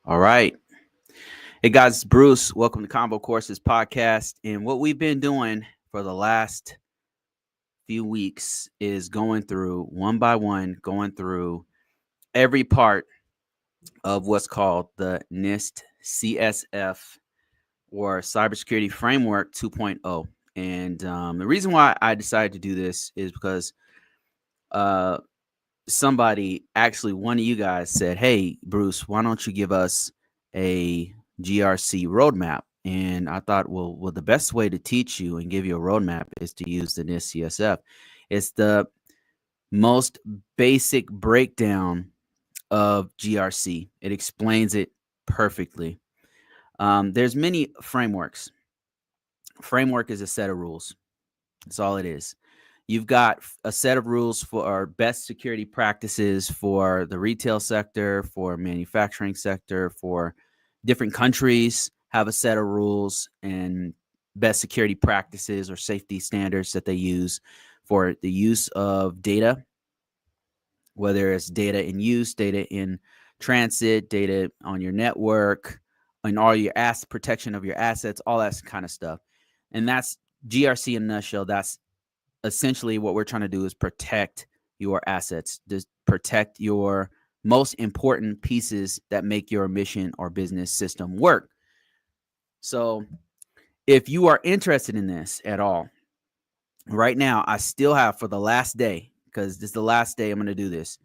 All right. Hey guys, it's Bruce. Welcome to ConvoCourses podcast. And what we've been doing for the last few weeks is going through one by one, going through every part of what's called the NIST CSF or Cybersecurity Framework 2.0. And the reason why I decided to do this is because uh, one of you guys said, "Hey, Bruce, why don't you give us a GRC roadmap?" And I thought, well, the best way to teach you and give you a roadmap is to use the NIST CSF. It's the most basic breakdown of GRC. It explains it perfectly. There's many frameworks. Framework is a set of rules. That's all it is. You've got a set of rules for best security practices for the retail sector, for manufacturing sector, for different countries have a set of rules and best security practices or safety standards that they use for the use of data, whether it's data in use, data in transit, data on your network, and all your protection of your assets, all that kind of stuff. And that's GRC in a nutshell. That's essentially what we're trying to do is protect your assets, just protect your most important pieces that make your mission or business system work. So if you are interested in this at all, right now, I still have for the last day, because this is the last day I'm going to do this,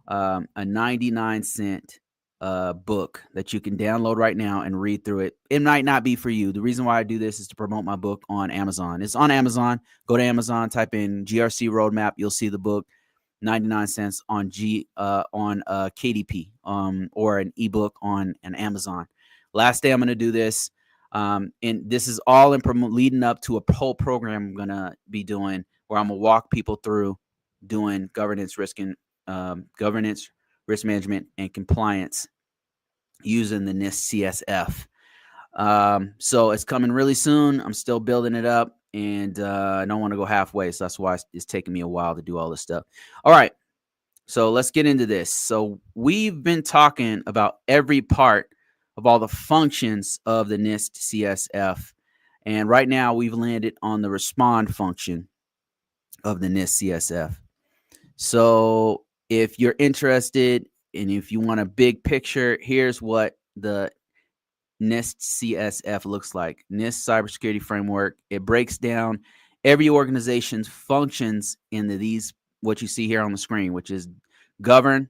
a 99-cent book that you can download right now and read through it. It might not be for you. The reason why I do this is to promote my book on Amazon. It's on Amazon. Go to Amazon, type in GRC Roadmap. You'll see the book, 99 cents on KDP or an ebook on an Amazon. Last day I'm going to do this. And this is all in leading up to a whole program I'm going to be doing where I'm going to walk people through doing governance, risk management, and compliance using the NIST CSF. So it's coming really soon. I'm still building it up, and I don't want to go halfway. So that's why it's taking me a while to do all this stuff. All right. So let's get into this. So we've been talking about every part of all the functions of the NIST CSF. And right now we've landed on the respond function of the NIST CSF. So if you're interested and if you want a big picture, here's what the NIST CSF looks like. NIST Cybersecurity Framework. It breaks down every organization's functions into these, what you see here on the screen, which is govern,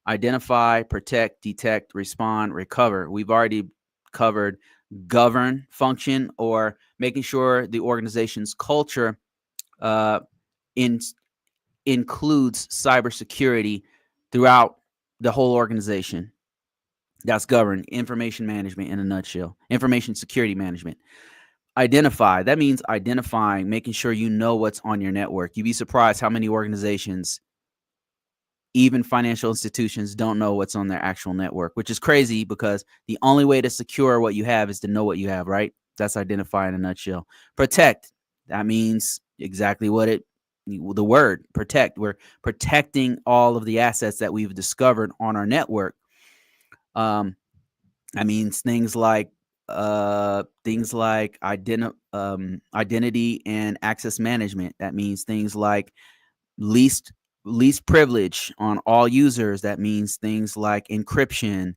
identify, protect, detect, respond, recover. We've already covered govern function, or making sure the organization's culture includes cybersecurity throughout the whole organization. That's govern, information management in a nutshell, information security management. Identify, that means identifying, making sure you know what's on your network. You'd be surprised how many organizations, even financial institutions, don't know what's on their actual network, which is crazy because the only way to secure what you have is to know what you have, right? That's identify in a nutshell. Protect, that means exactly what the word protect. We're protecting all of the assets that we've discovered on our network. That means things like identity and access management. That means things like least privilege on all users. That means things like encryption,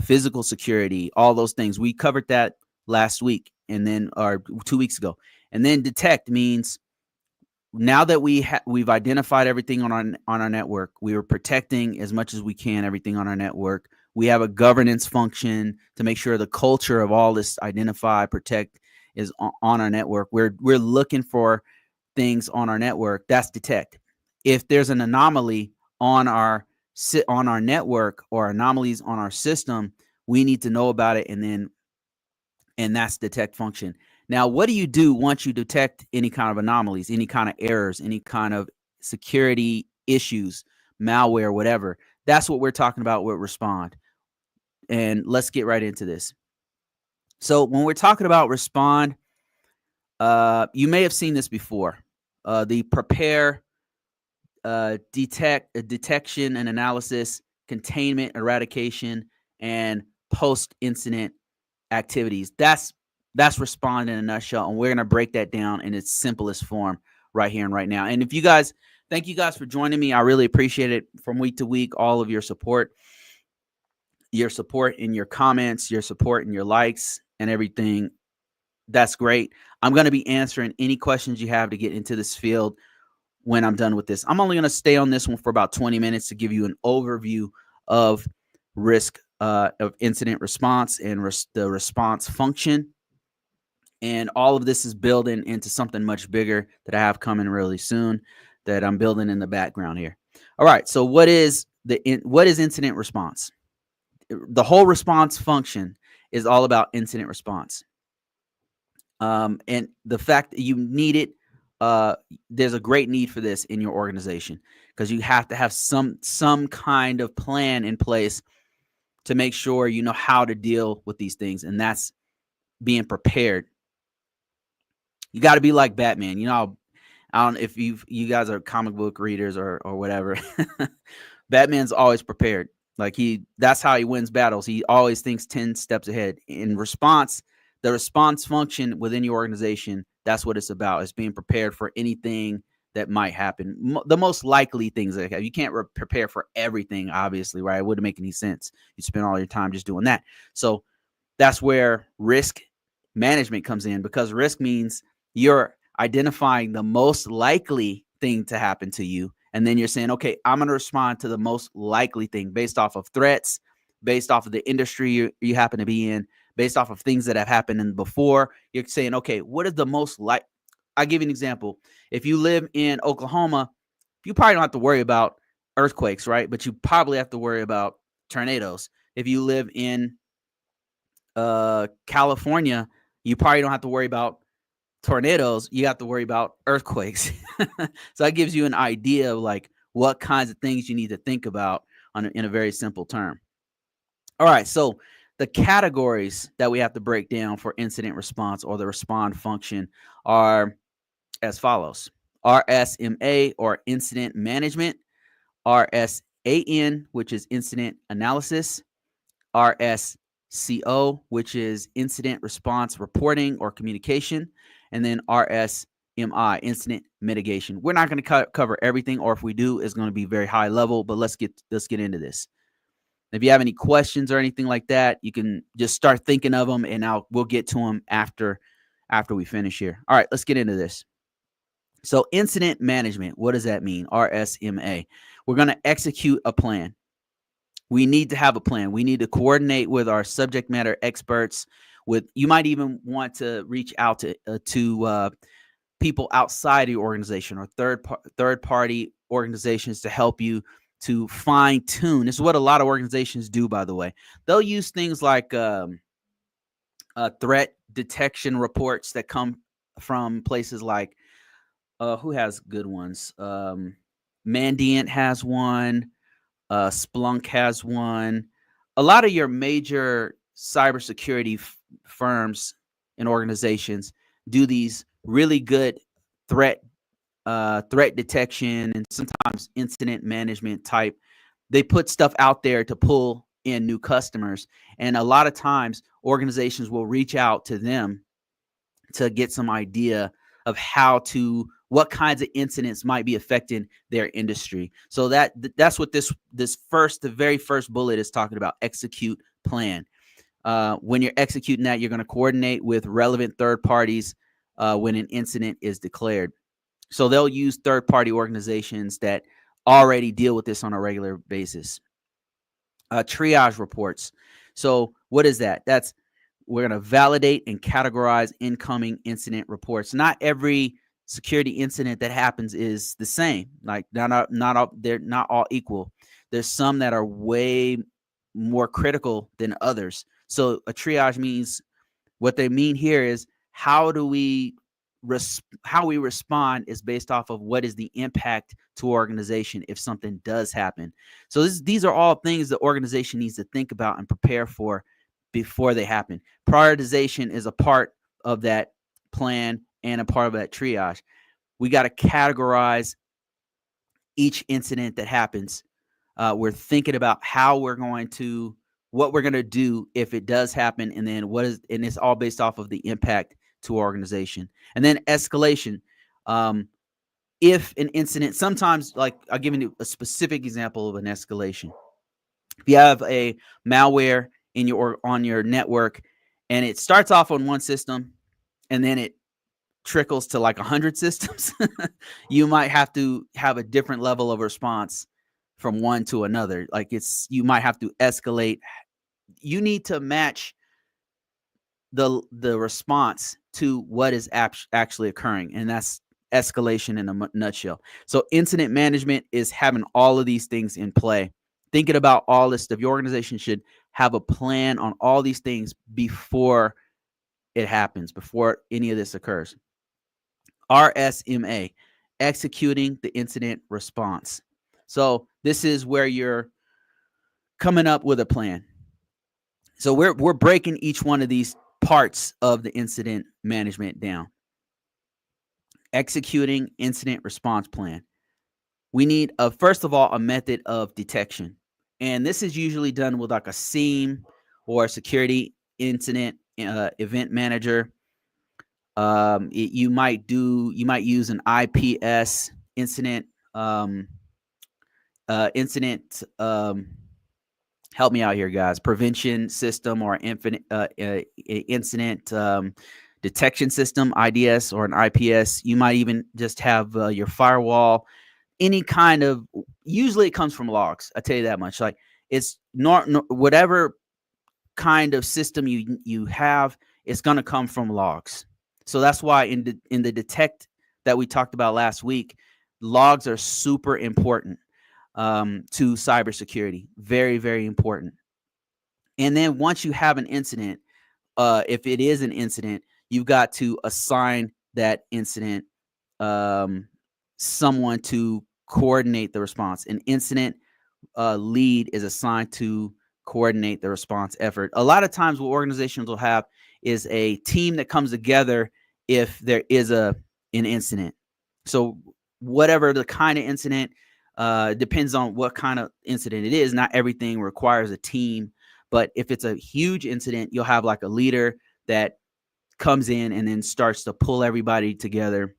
physical security, all those things. We covered that last week or 2 weeks ago. And then detect means now that we've identified everything on our network, we are protecting as much as we can everything on our network. We have a governance function to make sure the culture of all this identify, protect is on our network. We're looking for things on our network. That's detect. If there's an anomaly on our network or anomalies on our system, we need to know about it, and that's detect function. Now, what do you do once you detect any kind of anomalies, any kind of errors, any kind of security issues, malware, whatever? That's what we're talking about with respond. And let's get right into this. So when we're talking about respond, you may have seen this before. The prepare, detection and analysis, containment, eradication, and post-incident activities. That's respond in a nutshell, and we're going to break that down in its simplest form right here and right now. And if you guys, thank you guys for joining me. I really appreciate it from week to week, all of your support in your comments, your support and your likes and everything. That's great. I'm going to be answering any questions you have to get into this field when I'm done with this. I'm only going to stay on this one for about 20 minutes to give you an overview of risk of incident response and the response function. And all of this is building into something much bigger that I have coming really soon that I'm building in the background here. All right. So what is incident response? The whole response function is all about incident response. And the fact that you need it, there's a great need for this in your organization because you have to have some kind of plan in place to make sure you know how to deal with these things, and that's being prepared. You got to be like Batman. You know, I don't know if you guys are comic book readers or whatever. Batman's always prepared. Like that's how he wins battles. He always thinks 10 steps ahead. In response, the response function within your organization, that's what it's about. It's being prepared for anything that might happen. The most likely things that you can't prepare for everything, obviously, right? It wouldn't make any sense. You spend all your time just doing that. So that's where risk management comes in, because risk means you're identifying the most likely thing to happen to you. And then you're saying, okay, I'm going to respond to the most likely thing based off of threats, based off of the industry you happen to be in, based off of things that have happened in before. You're saying, okay, what is the most I'll give you an example. If you live in Oklahoma, you probably don't have to worry about earthquakes, right? But you probably have to worry about tornadoes. If you live in California, you probably don't have to worry about tornadoes. You have to worry about earthquakes. So that gives you an idea of like what kinds of things you need to think about in a very simple term. All right, so the categories that we have to break down for incident response or the respond function are as follows: RSMA, or incident management; RSAN, which is incident analysis; RSCO, which is incident response reporting or communication; and then RSMI, incident mitigation. We're not going to cover everything, or if we do, it's going to be very high level, but let's get into this. If you have any questions or anything like that, you can just start thinking of them, and we'll get to them after we finish here. All right, let's get into this. So incident management, what does that mean? RSMA. We're going to execute a plan. We need to have a plan. We need to coordinate with our subject matter experts. You might even want to reach out to people outside your organization or third party organizations to help you to fine tune. This is what a lot of organizations do, by the way. They'll use things like threat detection reports that come from places like who has good ones? Mandiant has one. Splunk has one. A lot of your major cybersecurity firms and organizations do these really good threat detection and sometimes incident management type. They put stuff out there to pull in new customers, and a lot of times organizations will reach out to them to get some idea of what kinds of incidents might be affecting their industry. So that's what the very first bullet is talking about: execute plan. When you're executing that, you're going to coordinate with relevant third parties when an incident is declared. So they'll use third party organizations that already deal with this on a regular basis. Triage reports. So what is that? We're going to validate and categorize incoming incident reports. Not every security incident that happens is the same. Like they're not all equal. There's some that are way more critical than others. So a triage means, what they mean here is how we respond is based off of what is the impact to organization if something does happen. So these are all things the organization needs to think about and prepare for before they happen. Prioritization is a part of that plan and a part of that triage. We got to categorize each incident that happens. We're thinking about how we're going to what we're going to do if it does happen, and then and it's all based off of the impact to our organization. And then escalation. If an incident, sometimes, like I'll give you a specific example of an escalation. If you have a malware on your network, and it starts off on one system, and then it trickles to like 100 systems, you might have to have a different level of response from one to another. Like you might have to escalate. You need to match the response to what is actually occurring, and that's escalation in a nutshell. So incident management is having all of these things in play, thinking about all this stuff. Your organization should have a plan on all these things before it happens, before any of this occurs. RSMA, executing the incident response. So this is where you're coming up with a plan. So we're breaking each one of these parts of the incident management down. Executing incident response plan. We need, first of all, a method of detection. And this is usually done with like a SIEM or a security incident event manager. You might use an IPS incident help me out here, guys. Prevention system or incident detection system, IDS or an IPS. You might even just have your firewall. Any kind of, usually it comes from logs. I tell you that much. Like it's not whatever kind of system you have, it's going to come from logs. So that's why in the detect that we talked about last week, logs are super important to cybersecurity. Very, very important. And then once you have an incident, if it is an incident, you've got to assign that incident someone to coordinate the response. An incident lead is assigned to coordinate the response effort. A lot of times what organizations will have is a team that comes together if there is an incident. So whatever the kind of incident, depends on what kind of incident it is. Not everything requires a team, but if it's a huge incident, you'll have like a leader that comes in and then starts to pull everybody together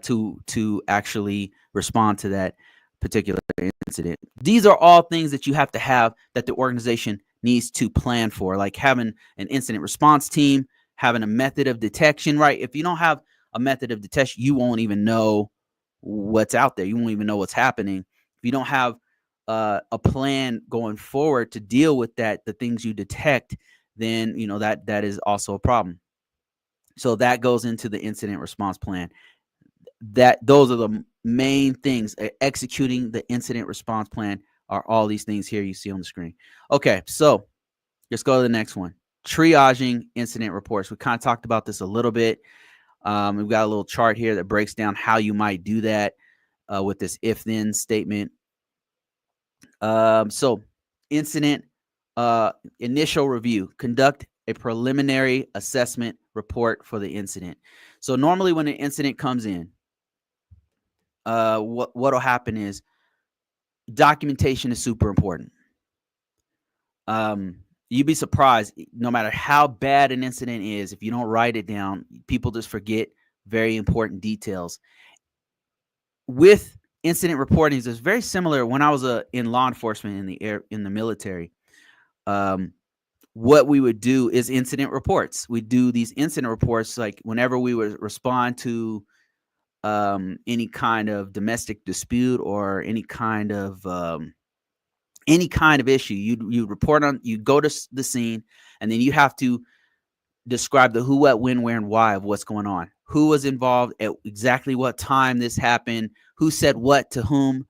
to actually respond to that particular incident. These are all things that you have to have, that the organization needs to plan for, like having an incident response team, having a method of detection, right? If you don't have a method of detection, you won't even know what's out there. You won't even know what's happening. If you don't have a plan going forward to deal with the things you detect, then that is also a problem. So that goes into the incident response plan. Those are the main things. Executing the incident response plan are all these things here you see on the screen. Okay, so let's go to the next one. Triaging incident reports. We kind of talked about this a little bit. We've got a little chart here that breaks down how you might do that with this if-then statement. So incident initial review. Conduct a preliminary assessment report for the incident. So normally when an incident comes in, what'll happen is documentation is super important. You'd be surprised, no matter how bad an incident is, if you don't write it down, people just forget very important details. With incident reportings, it's very similar. When I was in law enforcement in the military, what we would do is incident reports. We do these incident reports like whenever we would respond to any kind of domestic dispute or any kind of issue. You report on, you go to the scene, and then you have to describe the who, what, when, where, and why of what's going on. Who was involved at exactly what time this happened, who said what to whom,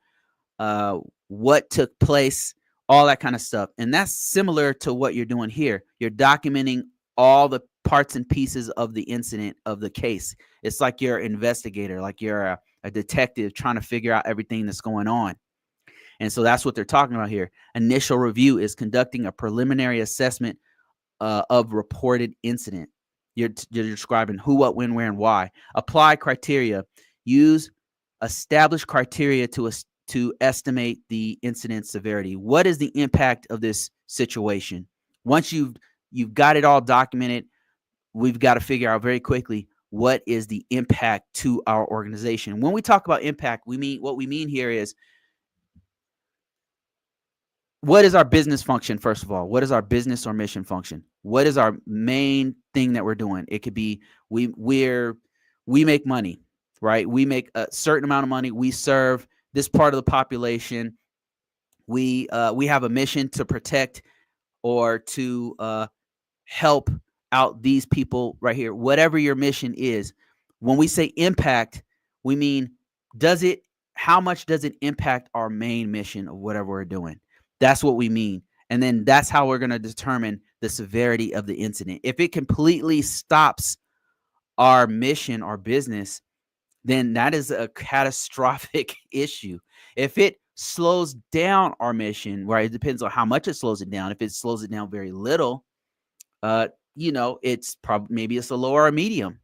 what took place, all that kind of stuff. And that's similar to what you're doing here. You're documenting all the parts and pieces of the incident, of the case. It's like you're an investigator, like you're a detective trying to figure out everything that's going on. And so that's what they're talking about here. Initial review is conducting a preliminary assessment of reported incident. You're describing who, what, when, where, and why. Apply criteria. Use established criteria to to estimate the incident severity. What is the impact of this situation? Once you've got it all documented, we've got to figure out very quickly what is the impact to our organization. When we talk about impact, what we mean here is, what is our business function? First of all, what is our business or mission function? What is our main thing that we're doing? It could be we make money, right? We make a certain amount of money. We serve this part of the population. We have a mission to protect or to help out these people right here. Whatever your mission is, when we say impact, we mean, how much does it impact our main mission of whatever we're doing? That's what we mean. And then that's how we're going to determine the severity of the incident. If it completely stops our mission, our business, then that is a catastrophic issue. If it slows down our mission, right, it depends on how much it slows it down. If it slows it down very little, it's probably, maybe it's a low or a medium.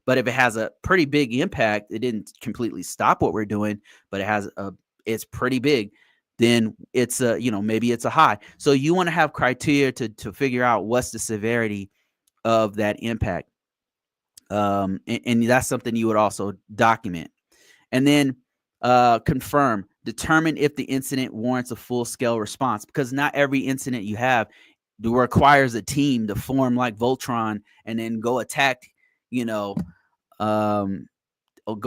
But if it has a pretty big impact, it didn't completely stop what we're doing, but it's pretty big, then it's maybe it's a high. So you want to have criteria to figure out what's the severity of that impact. And that's something you would also document. And then determine if the incident warrants a full-scale response, because not every incident you have requires a team to form like Voltron and then go attack, go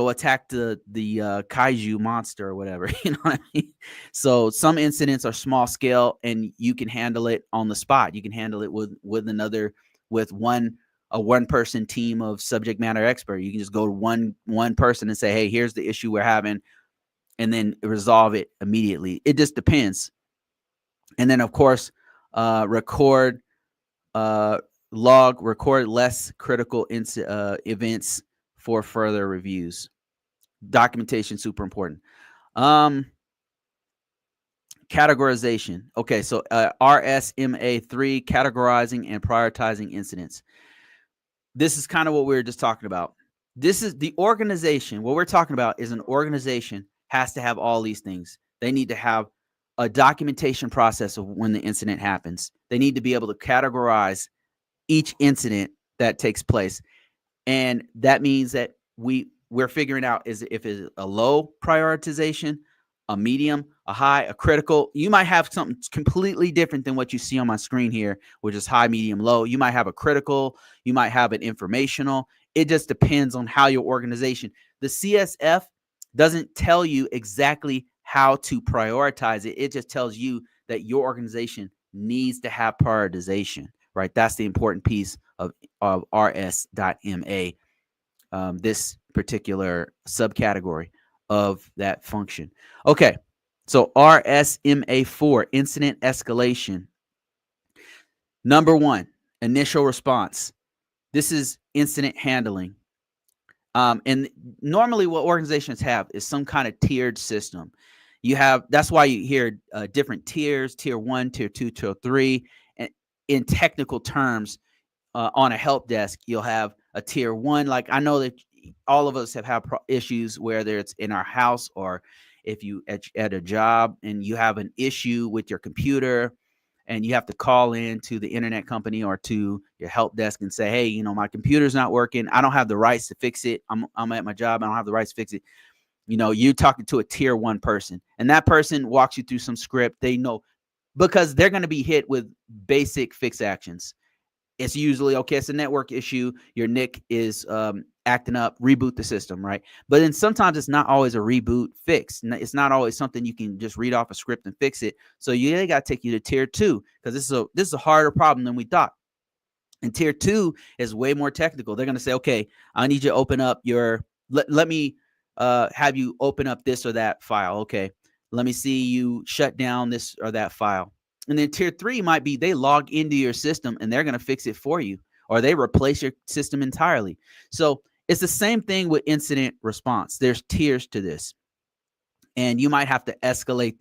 attack the kaiju monster or whatever. You know what I mean? So some incidents are small scale and you can handle it on the spot. You can handle it with a one person team of subject matter expert. You can just go to one person and say, hey, here's the issue we're having, and then resolve it immediately. It just depends. And then, of course, record less critical events for further reviews. Documentation, super important. Categorization. Okay, so RSMA 3, categorizing and prioritizing incidents. This is kind of what we were just talking about. This is the organization. What we're talking about is an organization has to have all these things. They need to have a documentation process of when the incident happens. They need to be able to categorize each incident that takes place. And that means that we're figuring out if it's a low prioritization, a medium, a high, a critical. You might have something completely different than what you see on my screen here, which is high, medium, low. You might have a critical. You might have an informational. It just depends on how your organization. The CSF doesn't tell you exactly how to prioritize it. It just tells you that your organization needs to have prioritization, right? That's the important piece of RS.MA, this particular subcategory of that function. Okay, so RSMA4, incident escalation. Number 1, initial response. This is incident handling. And normally what organizations have is some kind of tiered system. That's why you hear different tiers, tier 1, tier 2, tier 3. And in technical terms, on a help desk, you'll have a tier 1. Like, I know that all of us have had issues, whether it's in our house or if you at a job and you have an issue with your computer and you have to call in to the internet company or to your help desk and say, hey, my computer's not working. I don't have the rights to fix it. I'm at my job. I don't have the rights to fix it. You're talking to a tier 1 person, and that person walks you through some script. They know, because they're going to be hit with basic fix actions. It's usually, okay, it's a network issue. Your NIC is acting up, reboot the system, right? But then sometimes it's not always a reboot fix. It's not always something you can just read off a script and fix it. So they got to take you to tier 2, because this is a harder problem than we thought. And tier 2 is way more technical. They're going to say, okay, I need you to open up let me have you open up this or that file. Okay, let me see you shut down this or that file. And then tier 3 might be they log into your system and they're going to fix it for you, or they replace your system entirely. So it's the same thing with incident response. There's tiers to this, and you might have to escalate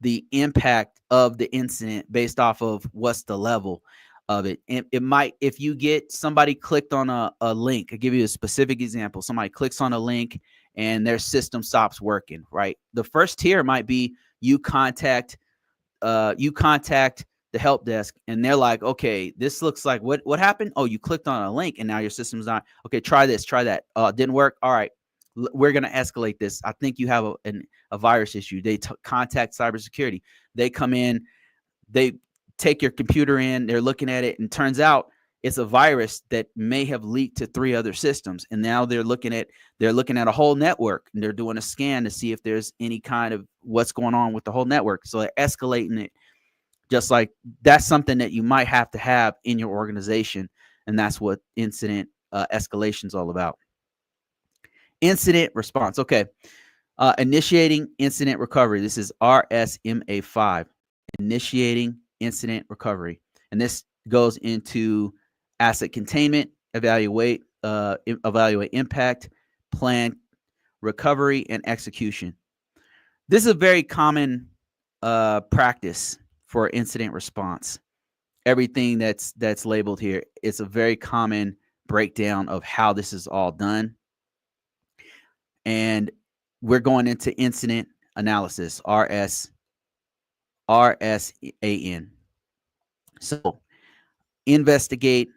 the impact of the incident based off of what's the level of it. And it might, if you get somebody clicked on a link, I'll give you a specific example. Somebody clicks on a link and their system stops working, right? The first tier might be you contact the help desk, and they're like, okay, this looks like what happened? Oh, you clicked on a link and now your system's not okay. Try this, try that. Didn't work. All right, we're gonna escalate this. I think you have a virus issue. They contact cybersecurity. They come in, they take your computer in, they're looking at it, and turns out it's a virus that may have leaked to 3 other systems. And now they're looking at a whole network, and they're doing a scan to see if there's any kind of what's going on with the whole network. So they're escalating it. Just like that's something that you might have to have in your organization, and that's what incident escalation is all about. Incident response. Okay. Initiating incident recovery. This is RSMA 5. Initiating incident recovery. And this goes into asset containment, evaluate impact, plan recovery, and execution. This is a very common practice for incident response. Everything that's labeled here, it's a very common breakdown of how this is all done. And we're going into incident analysis, RSAN. So investigate,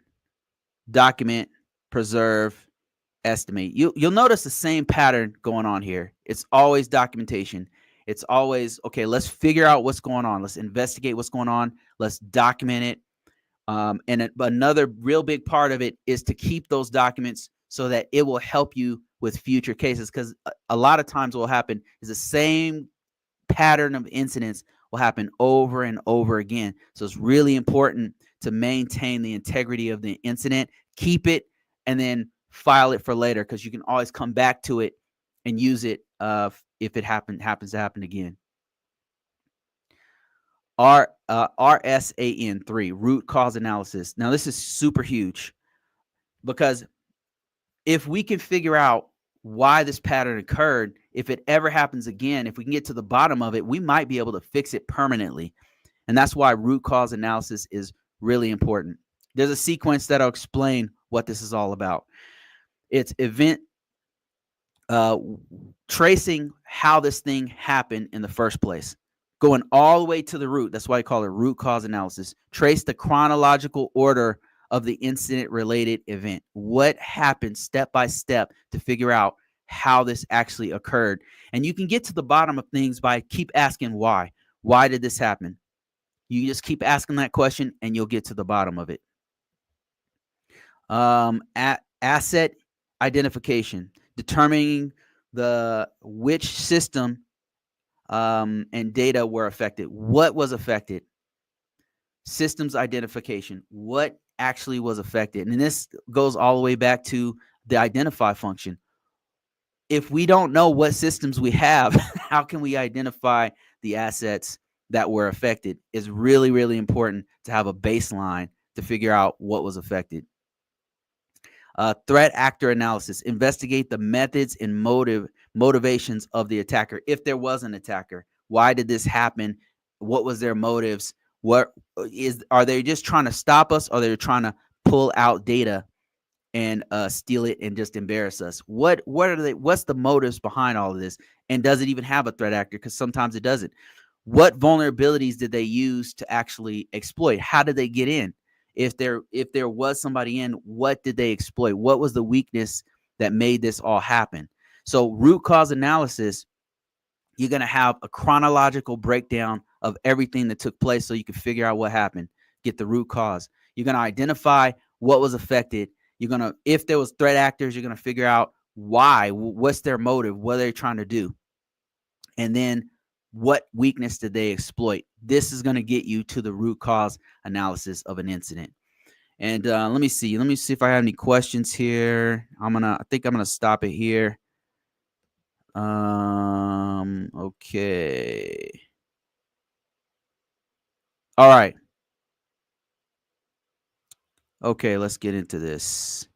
document, preserve, estimate. You'll notice the same pattern going on here. It's always documentation. It's always, okay, let's figure out what's going on. Let's investigate what's going on. Let's document it. And another real big part of it is to keep those documents so that it will help you with future cases. Because a lot of times what will happen is the same pattern of incidents will happen over and over again. So it's really important to maintain the integrity of the incident, keep it, and then file it for later, because you can always come back to it and use it if it happens to happen again. RSAN 3, root cause analysis. Now, this is super huge, because if we can figure out why this pattern occurred, if it ever happens again, if we can get to the bottom of it, we might be able to fix it permanently. And that's why root cause analysis is really important. There's a sequence that'll explain what this is all about. It's event tracing how this thing happened in the first place, going all the way to the root. That's why I call it root cause analysis. Trace the chronological order of the incident-related event. What happened step by step to figure out how this actually occurred. And you can get to the bottom of things by keep asking why. Why did this happen? You just keep asking that question and you'll get to the bottom of it. Asset identification, determining which system and data were affected. What was affected? Systems identification. What actually was affected? And this goes all the way back to the identify function. If we don't know what systems we have, how can we identify the assets that were affected? It's really, really important to have a baseline to figure out what was affected. Threat actor analysis. Investigate the methods and motivations of the attacker. If there was an attacker, why did this happen? What was their motives? Are they just trying to stop us, or they're trying to pull out data and steal it and just embarrass us? What's the motives behind all of this? And does it even have a threat actor? Because sometimes it doesn't. What vulnerabilities did they use to actually exploit? How did they get in? If there was somebody in, what did they exploit? What was the weakness that made this all happen? So root cause analysis, you're going to have a chronological breakdown of everything that took place so you can figure out what happened, get the root cause. You're going to identify what was affected. If there was threat actors, you're going to figure out why, what's their motive, what are they trying to do? And then what weakness did they exploit? This is going to get you to the root cause analysis of an incident. And let me see if I have any questions here. I think I'm gonna stop it here. Okay. All right. Okay, let's get into this.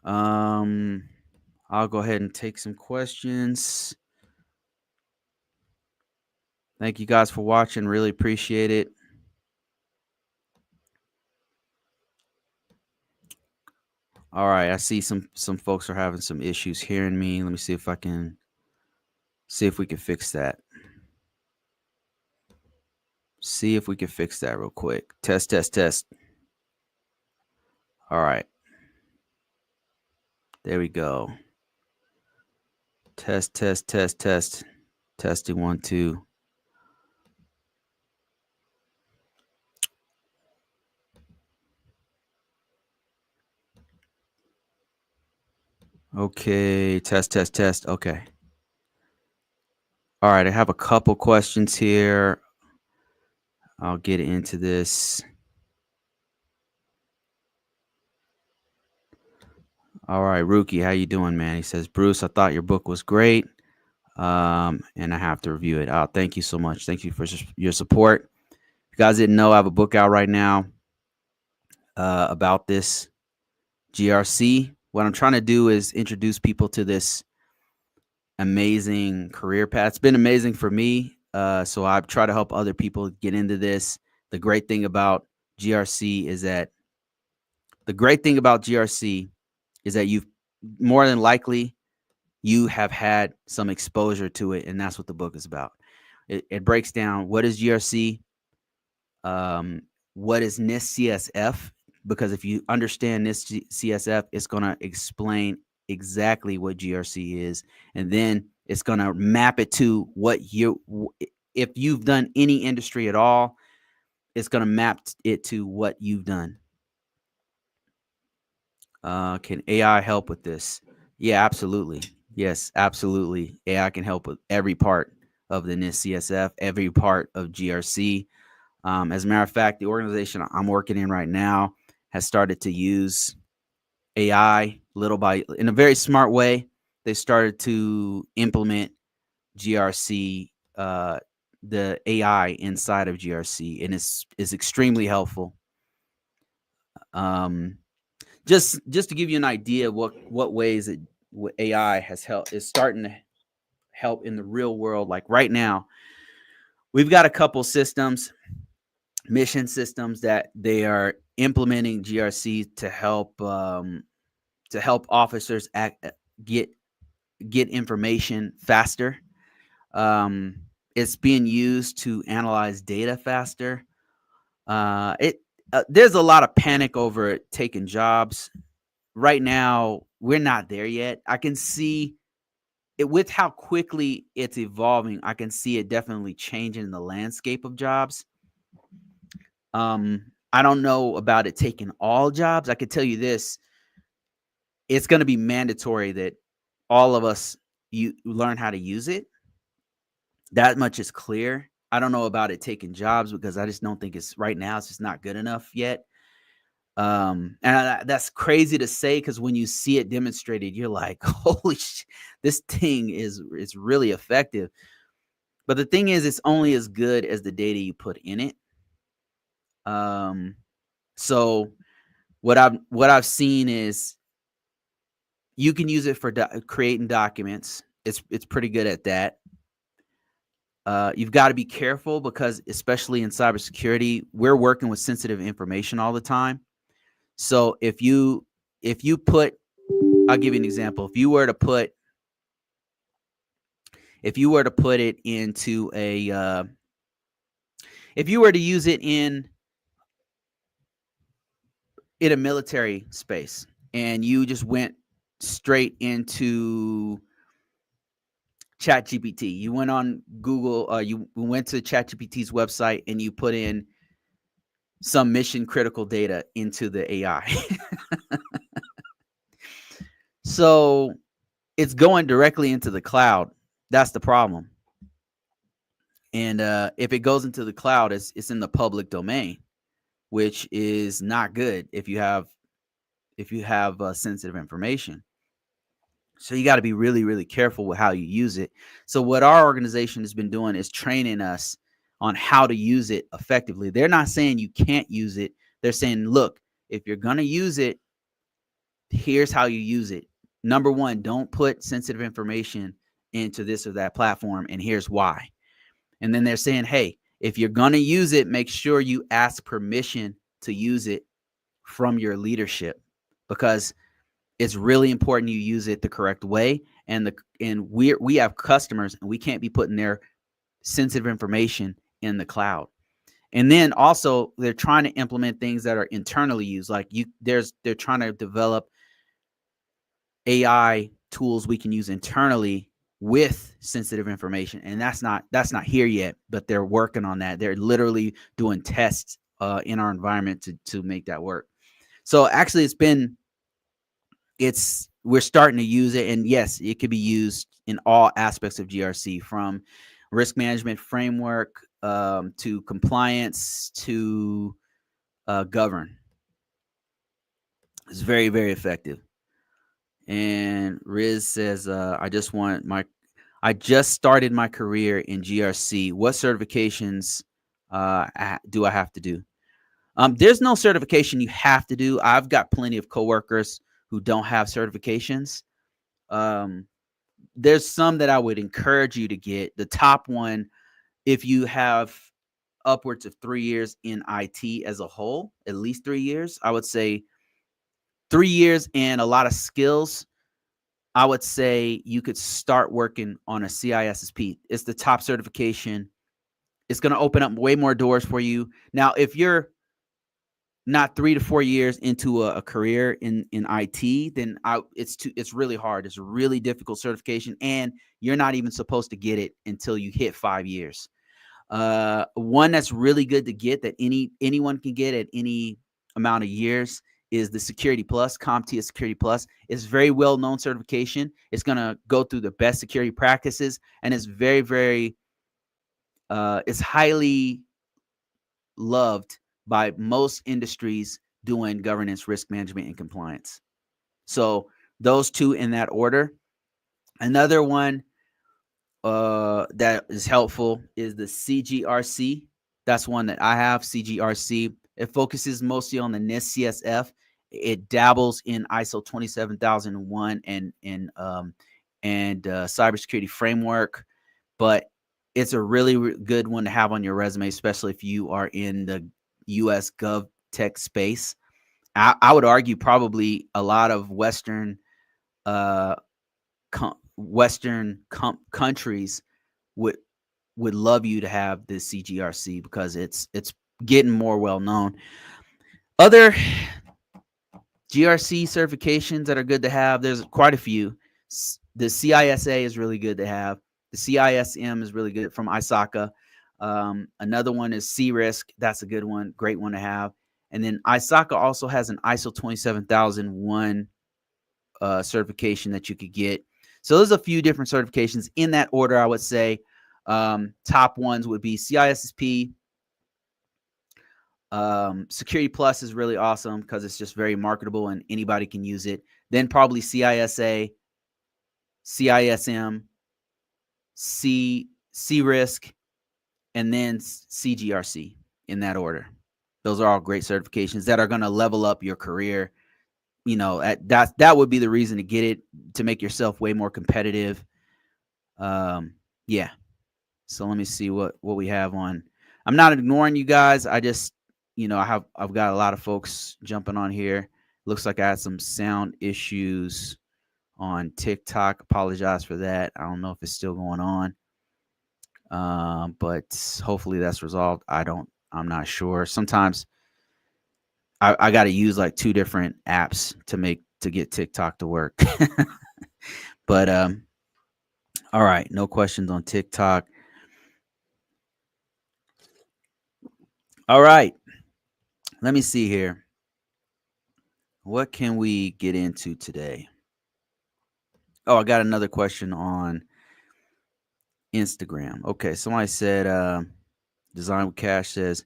I'll go ahead and take some questions. Thank you guys for watching. Really appreciate it. All right, I see some folks are having some issues hearing me. Let me see if we can fix that. See if we can fix that real quick. Test, test, test. All right. There we go. Test, test, test, test. Testing 1, 2. Okay, test, test, test. Okay. All right, I have a couple questions here. I'll get into this. All right, Rookie, how you doing, man? He says, Bruce, I thought your book was great, and I have to review it. Oh, thank you so much. Thank you for your support. If you guys didn't know, I have a book out right now about this GRC. What I'm trying to do is introduce people to this amazing career path. It's been amazing for me, so I try to help other people get into this. The great thing about GRC is that you've more than likely you have had some exposure to it, and that's what the book is about. It breaks down what is GRC, what is NIST CSF, because if you understand NIST CSF, it's going to explain exactly what GRC is, and then it's going to map it to if you've done any industry at all, it's going to map it to what you've done. Can AI help with this? Yeah, absolutely. Yes, absolutely. AI can help with every part of the NIST CSF, every part of GRC. As a matter of fact, the organization I'm working in right now has started to use AI in a very smart way. They started to implement GRC, the AI inside of GRC, and it's extremely helpful. Just to give you an idea what ways what AI is starting to help in the real world. Like right now, we've got a couple mission systems that they are implementing GRC to help officers get information faster. It's being used to analyze data faster. There's a lot of panic over it taking jobs. Right now, we're not there yet. I can see it with how quickly it's evolving. I can see it definitely changing the landscape of jobs. I don't know about it taking all jobs. I can tell you this. It's going to be mandatory that all of us learn how to use it. That much is clear. I don't know about it taking jobs because I just don't think it's just not good enough yet. And that's crazy to say because when you see it demonstrated, you're like, holy shit, this thing is really effective. But the thing is, it's only as good as the data you put in it. So what I've seen is you can use it for creating documents. It's pretty good at that. You've got to be careful because especially in cybersecurity, we're working with sensitive information all the time. So if you put, I'll give you an example. If you were to put it into if you were to use it in a military space and you just went straight into ChatGPT, you went on Google, you went to ChatGPT's website and you put in some mission critical data into the AI. So it's going directly into the cloud. That's the problem. And if it goes into the cloud, it's in the public domain, which is not good if you have sensitive information. So you got to be really, really careful with how you use it. So what our organization has been doing is training us on how to use it effectively. They're not saying you can't use it. They're saying, look, if you're going to use it, here's how you use it. Number one, don't put sensitive information into this or that platform, and here's why. And then they're saying, hey, if you're going to use it, make sure you ask permission to use it from your leadership, because it's really important you use it the correct way. And we have customers, and we can't be putting their sensitive information in the cloud. And then also they're trying to implement things that are internally used. Like they're trying to develop AI tools we can use internally with sensitive information, and that's not here yet, but they're working on that. They're literally doing tests in our environment to make that work. So actually, we're starting to use it, and yes, it could be used in all aspects of GRC, from risk management framework to compliance to govern. It's very, very effective. And Riz says, I just started my career in GRC. What certifications do I have to do? There's no certification you have to do. I've got plenty of coworkers who don't have certifications. There's some that I would encourage you to get. The top one, if you have upwards of 3 years in IT as a whole, at least 3 years, I would say 3 years and a lot of skills, I would say you could start working on a CISSP. It's the top certification. It's going to open up way more doors for you. Now, if you're not 3 to 4 years into a career in IT, then it's really hard. It's a really difficult certification, and you're not even supposed to get it until you hit 5 years. One that's really good to get, that anyone can get at any amount of years, is the Security Plus. CompTIA Security Plus. It's very well-known certification. It's going to go through the best security practices, and it's very, very it's highly loved by most industries doing governance, risk management, and compliance. So those two in that order. Another one that is helpful is the CGRC. That's one that I have, CGRC. It focuses mostly on the NIST CSF. It dabbles in ISO 27001 and cybersecurity framework, but it's a really good one to have on your resume, especially if you are in the U.S. Gov Tech space. I would argue probably a lot of Western countries would love you to have this CGRC because it's getting more well known. Other GRC certifications that are good to have, there's quite a few. The CISA is really good to have. The CISM is really good from ISACA. Another one is CRISC. That's a good one, great one to have. And then ISACA also has an ISO 27001 certification that you could get. So there's a few different certifications in that order, I would say. Top ones would be CISSP. Security Plus is really awesome because it's just very marketable and anybody can use it. Then probably CISA, CISM, CRISC, and then CGRC in that order. Those are all great certifications that are going to level up your career. You know, that would be the reason to get it, to make yourself way more competitive. Yeah. So let me see what we have on. I'm not ignoring you guys. I just, I've got a lot of folks jumping on here. Looks like I had some sound issues on TikTok. Apologize for that. I don't know if it's still going on. But hopefully that's resolved. I'm not sure. Sometimes I got to use like 2 different apps to get TikTok to work. But all right, no questions on TikTok. All right. Let me see here. What can we get into today? Oh, I got another question on Instagram. Okay, somebody said, Design with Cash says,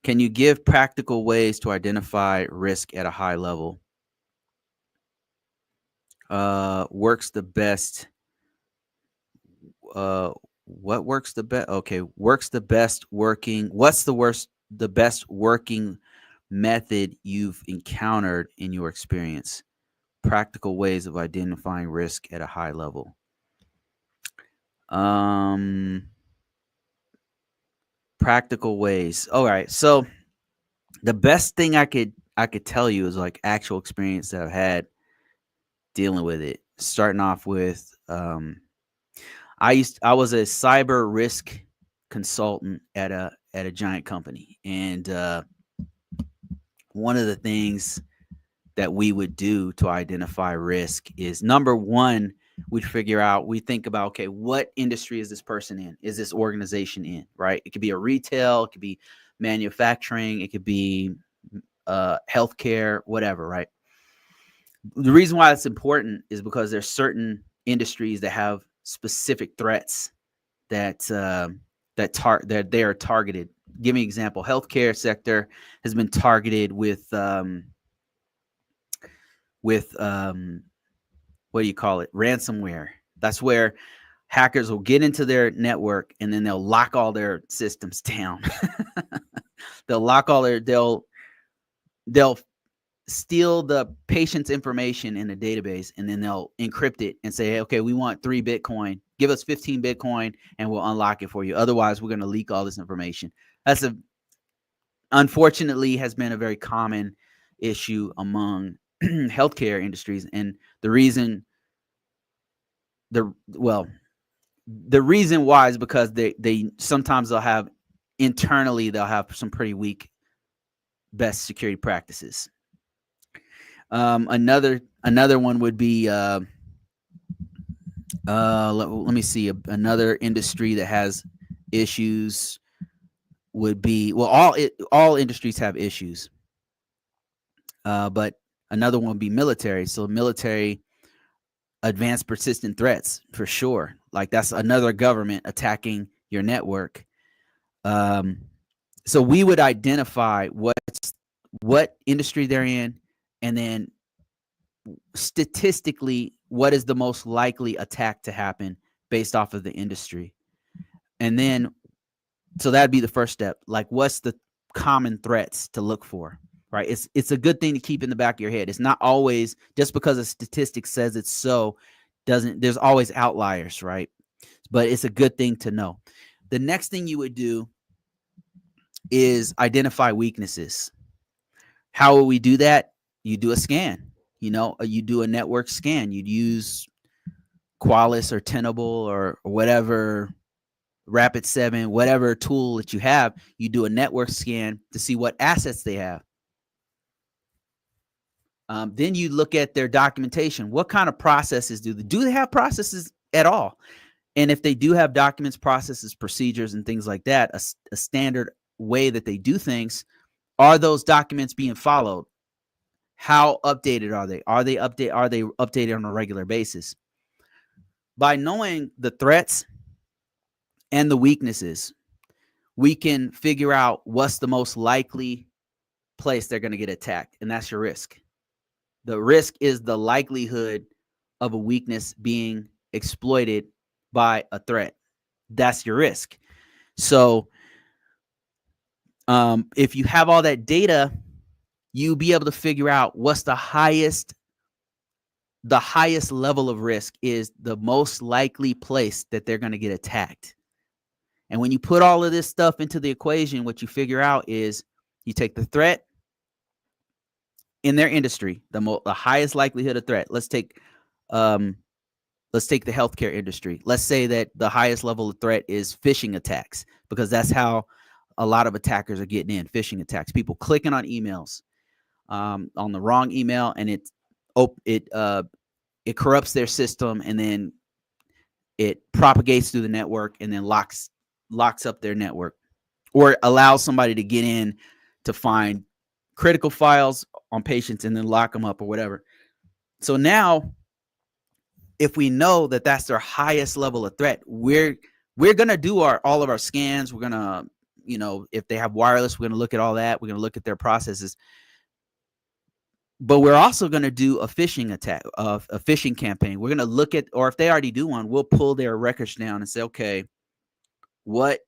can you give practical ways to identify risk at a high level? Works the best. What works the best? Okay, works the best working. What's the best working method you've encountered in your experience? Practical ways of identifying risk at a high level. Practical ways. All right. So the best thing I could tell you is like actual experience that I've had dealing with it. Starting off with, I was a cyber risk consultant at a giant company, and one of the things that we would do to identify risk is, number one, we think about, okay, what industry is this person in? Is this organization in, right? It could be a retail, it could be manufacturing, it could be healthcare, whatever, right? The reason why it's important is because there's certain industries that have specific threats that that they are targeted. Give me an example. Healthcare sector has been targeted with what do you call it? Ransomware. That's where hackers will get into their network and then they'll lock all their systems down. They'll steal the patient's information in a database, and then they'll encrypt it and say, hey, okay, we want 3 Bitcoin. Give us 15 Bitcoin and we'll unlock it for you. Otherwise, we're going to leak all this information. That's unfortunately has been a very common issue among healthcare industries. And the reason why is because they sometimes they'll have some pretty weak best security practices. Another one would be let me see, another industry that has issues would be, well, all industries have issues, but another one would be military. So military advanced persistent threats, for sure. Like, that's another government attacking your network. So we would identify what industry they're in, and then statistically, what is the most likely attack to happen based off of the industry. And then, so that'd be the first step. Like, what's the common threats to look for, right? It's a good thing to keep in the back of your head. It's not always just because a statistic says it's so, there's always outliers, right? But it's a good thing to know. The next thing you would do is identify weaknesses. How will we do that? You do a scan. You do a network scan. You'd use Qualys or Tenable or whatever, Rapid7, whatever tool that you have. You do a network scan to see what assets they have. Then you look at their documentation. What kind of processes do they have processes at all? And if they do have documents, processes, procedures, and things like that, a standard way that they do things, are those documents being followed? How updated are they? Are they updated on a regular basis? By knowing the threats and the weaknesses, we can figure out what's the most likely place they're going to get attacked, and that's your risk. The risk is the likelihood of a weakness being exploited by a threat. That's your risk. So if you have all that data, you'll be able to figure out what's the highest level of risk is the most likely place that they're going to get attacked. And when you put all of this stuff into the equation, what you figure out is you take the threat in their industry, the highest likelihood of threat. Let's take the healthcare industry. Let's say that the highest level of threat is phishing attacks, because that's how a lot of attackers are getting in. Phishing attacks, people clicking on emails on the wrong email, and it corrupts their system, and then it propagates through the network, and then locks up their network, or allows somebody to get in to find critical files on patients and then lock them up or whatever. So now, if we know that that's their highest level of threat, we're gonna do all of our scans. We're gonna, if they have wireless, we're gonna look at all that. We're gonna look at their processes. But we're also going to do a phishing attack, a phishing campaign. We're going to look at, or if they already do one, we'll pull their records down and say, okay, what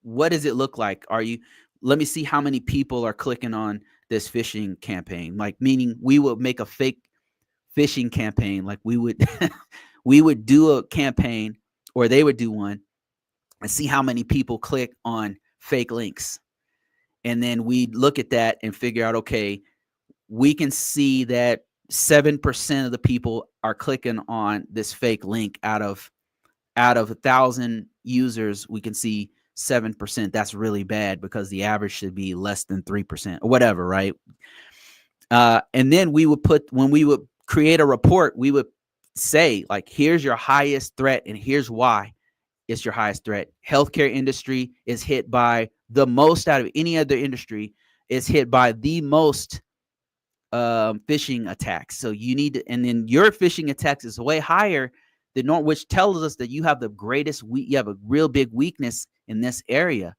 does it look like? Let me see how many people are clicking on this phishing campaign. Like, meaning we would make a fake phishing campaign. Like, we would do a campaign, or they would do one, and see how many people click on fake links. And then we look at that and figure out, okay, we can see that 7% of the people are clicking on this fake link out of 1,000 users. We can see 7%. That's really bad because the average should be less than 3% or whatever, right? And then when we would create a report, we would say, like, here's your highest threat and here's why it's your highest threat. Healthcare industry is hit by the most out of any other industry. Is hit by the most phishing attacks. So you need to, and then your phishing attacks is way higher than normal, which tells us that you have the greatest, you have a real big weakness in this area.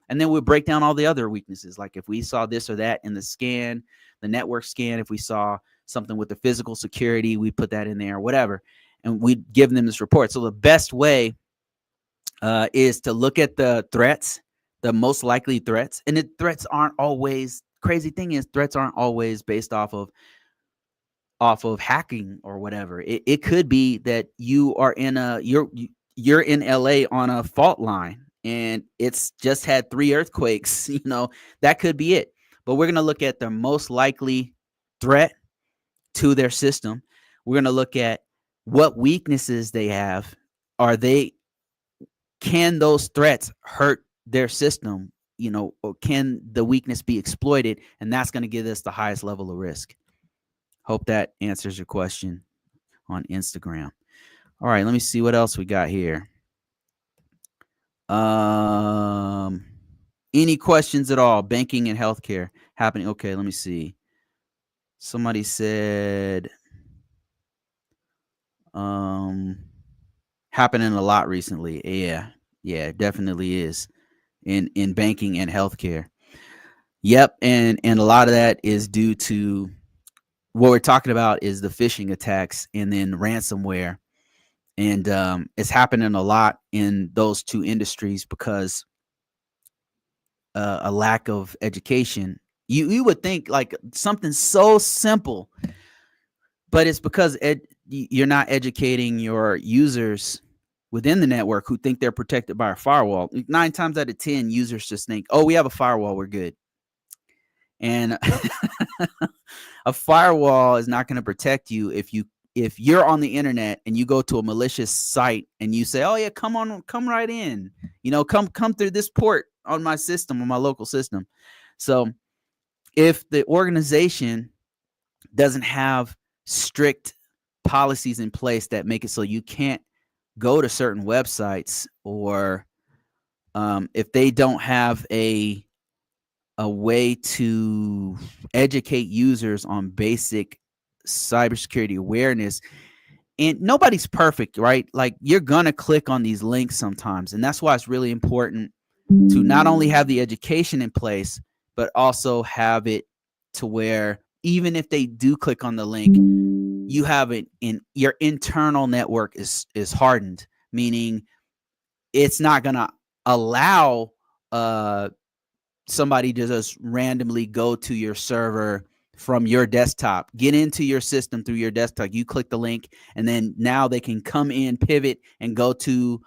And then we'll break down all the other weaknesses. Like if we saw this or that in the scan, the network scan, if we saw something with the physical security, we put that in there, whatever. And we give them this report. So the best way is to look at the threats, the most likely threats. And the threats aren't always, crazy thing is, threats aren't always based off of hacking or whatever. It could be that you are in you're in LA on a fault line and it's just had 3 earthquakes. That could be it. But we're going to look at the most likely threat to their system. We're going to look at what weaknesses they have. Can those threats hurt their system? Or can the weakness be exploited? And that's going to give us the highest level of risk. Hope that answers your question on Instagram. All right, let me see what else we got here. Any questions at all? Banking and healthcare happening. Okay, let me see. Somebody said happening a lot recently. Yeah, it definitely is in banking and healthcare. Yep, and a lot of that is due to what we're talking about is the phishing attacks and then ransomware. And it's happening a lot in those two industries because a lack of education. You would think like something so simple, but it's because you're not educating your users within the network who think they're protected by a firewall. 9 times out of 10, users just think, oh, we have a firewall, we're good. And a firewall is not going to protect you if you're on the internet and you go to a malicious site and you say, oh yeah, come right in, come through this port on my system, on my local system. So if the organization doesn't have strict policies in place that make it so you can't go to certain websites, or if they don't have a way to educate users on basic cybersecurity awareness, and nobody's perfect, right? Like you're going to click on these links sometimes. And that's why it's really important to not only have the education in place, but also have it to where even if they do click on the link, you have it in your internal network is hardened, meaning it's not going to allow somebody to just randomly go to your server from your desktop, get into your system through your desktop. You click the link and then now they can come in, pivot, and go to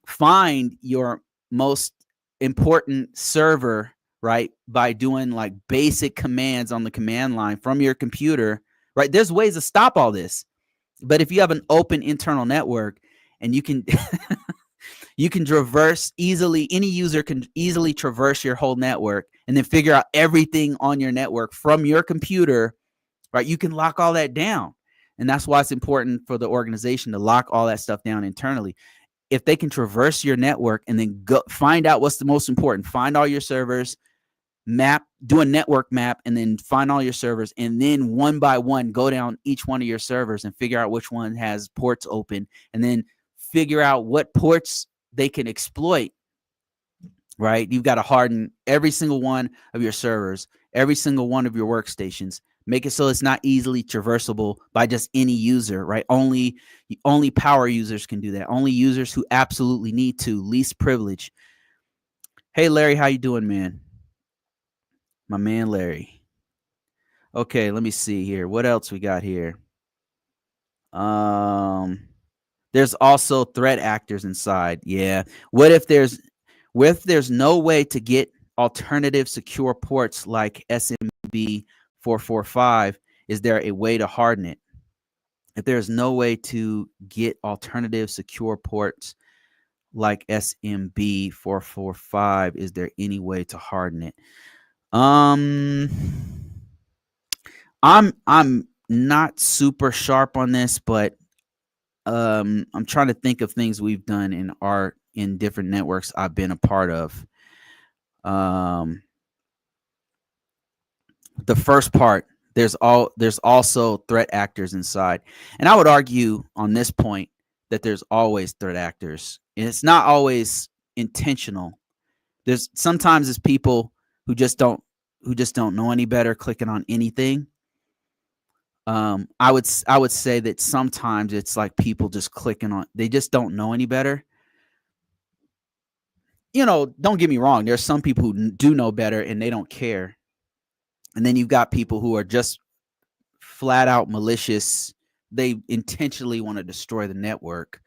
find your most important server, right? By doing like basic commands on the command line from your computer, right? There's ways to stop all this. But if you have an open internal network and you can you can traverse easily, any user can easily traverse your whole network and then figure out everything on your network from your computer, right? You can lock all that down. And that's why it's important for the organization to lock all that stuff down internally. If they can traverse your network and then go find out what's the most important, find all your servers, do a network map, and then find all your servers, and then one by one go down each one of your servers and figure out which one has ports open, and then figure out what ports they can exploit, right? You've got to harden every single one of your servers, every single one of your workstations. Make it so it's not easily traversable by just any user, right? Only power users can do that. Only users who absolutely need to, least privilege. Hey, Larry, how you doing, man? My man, Larry. Okay, let me see here. What else we got here? There's also threat actors inside. Yeah. What if there's no way to get alternative secure ports like SMB 445 is there a way to harden it? If there's no way to get alternative secure ports like SMB 445, is there any way to harden it? I'm not super sharp on this, but I'm trying to think of things we've done in different networks I've been a part of. The first part, there's also threat actors inside, and I would argue on this point that there's always threat actors, and it's not always intentional. There's sometimes it's people who just don't know any better, clicking on anything. I would say that sometimes it's like people just clicking on, they just don't know any better. Don't get me wrong, there's some people who do know better and they don't care. And then you've got people who are just flat out malicious. They intentionally want to destroy the network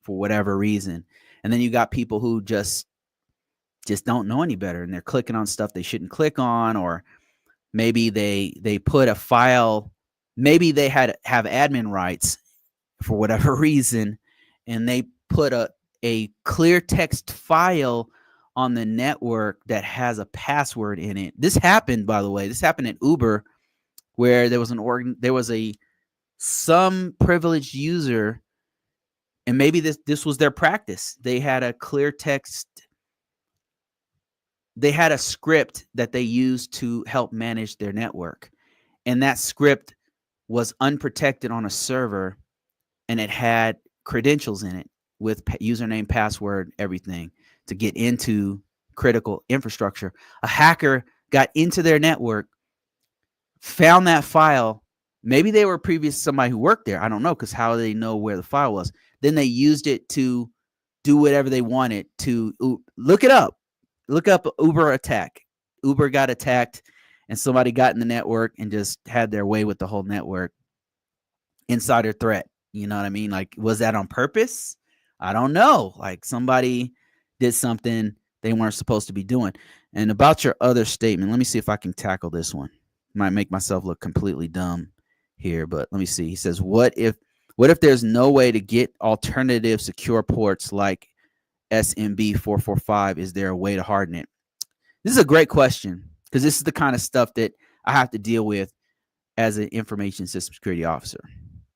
for whatever reason. And then you got people who just don't know any better, and they're clicking on stuff they shouldn't click on, or maybe they put a file, maybe they have admin rights for whatever reason, and they put a clear text file on the network that has a password in it. This happened, by the way. This happened at Uber, where there was some privileged user, and maybe this was their practice. They had a clear text. They had a script that they used to help manage their network, and that script was unprotected on a server, and it had credentials in it with username, password, everything to get into critical infrastructure. A hacker got into their network, found that file. Maybe they were previous somebody who worked there. I don't know, because how do they know where the file was? Then they used it to do whatever they wanted to. Look it up. Look up Uber attack. Uber got attacked, and somebody got in the network and just had their way with the whole network. Insider threat. You know what I mean? Like, was that on purpose? I don't know. Like, somebody did something they weren't supposed to be doing. And about your other statement, let me see if I can tackle this one. Might make myself look completely dumb here, but let me see. He says, what if there's no way to get alternative secure ports like SMB 445? Is there a way to harden it? This is a great question, because this is the kind of stuff that I have to deal with as an information system security officer,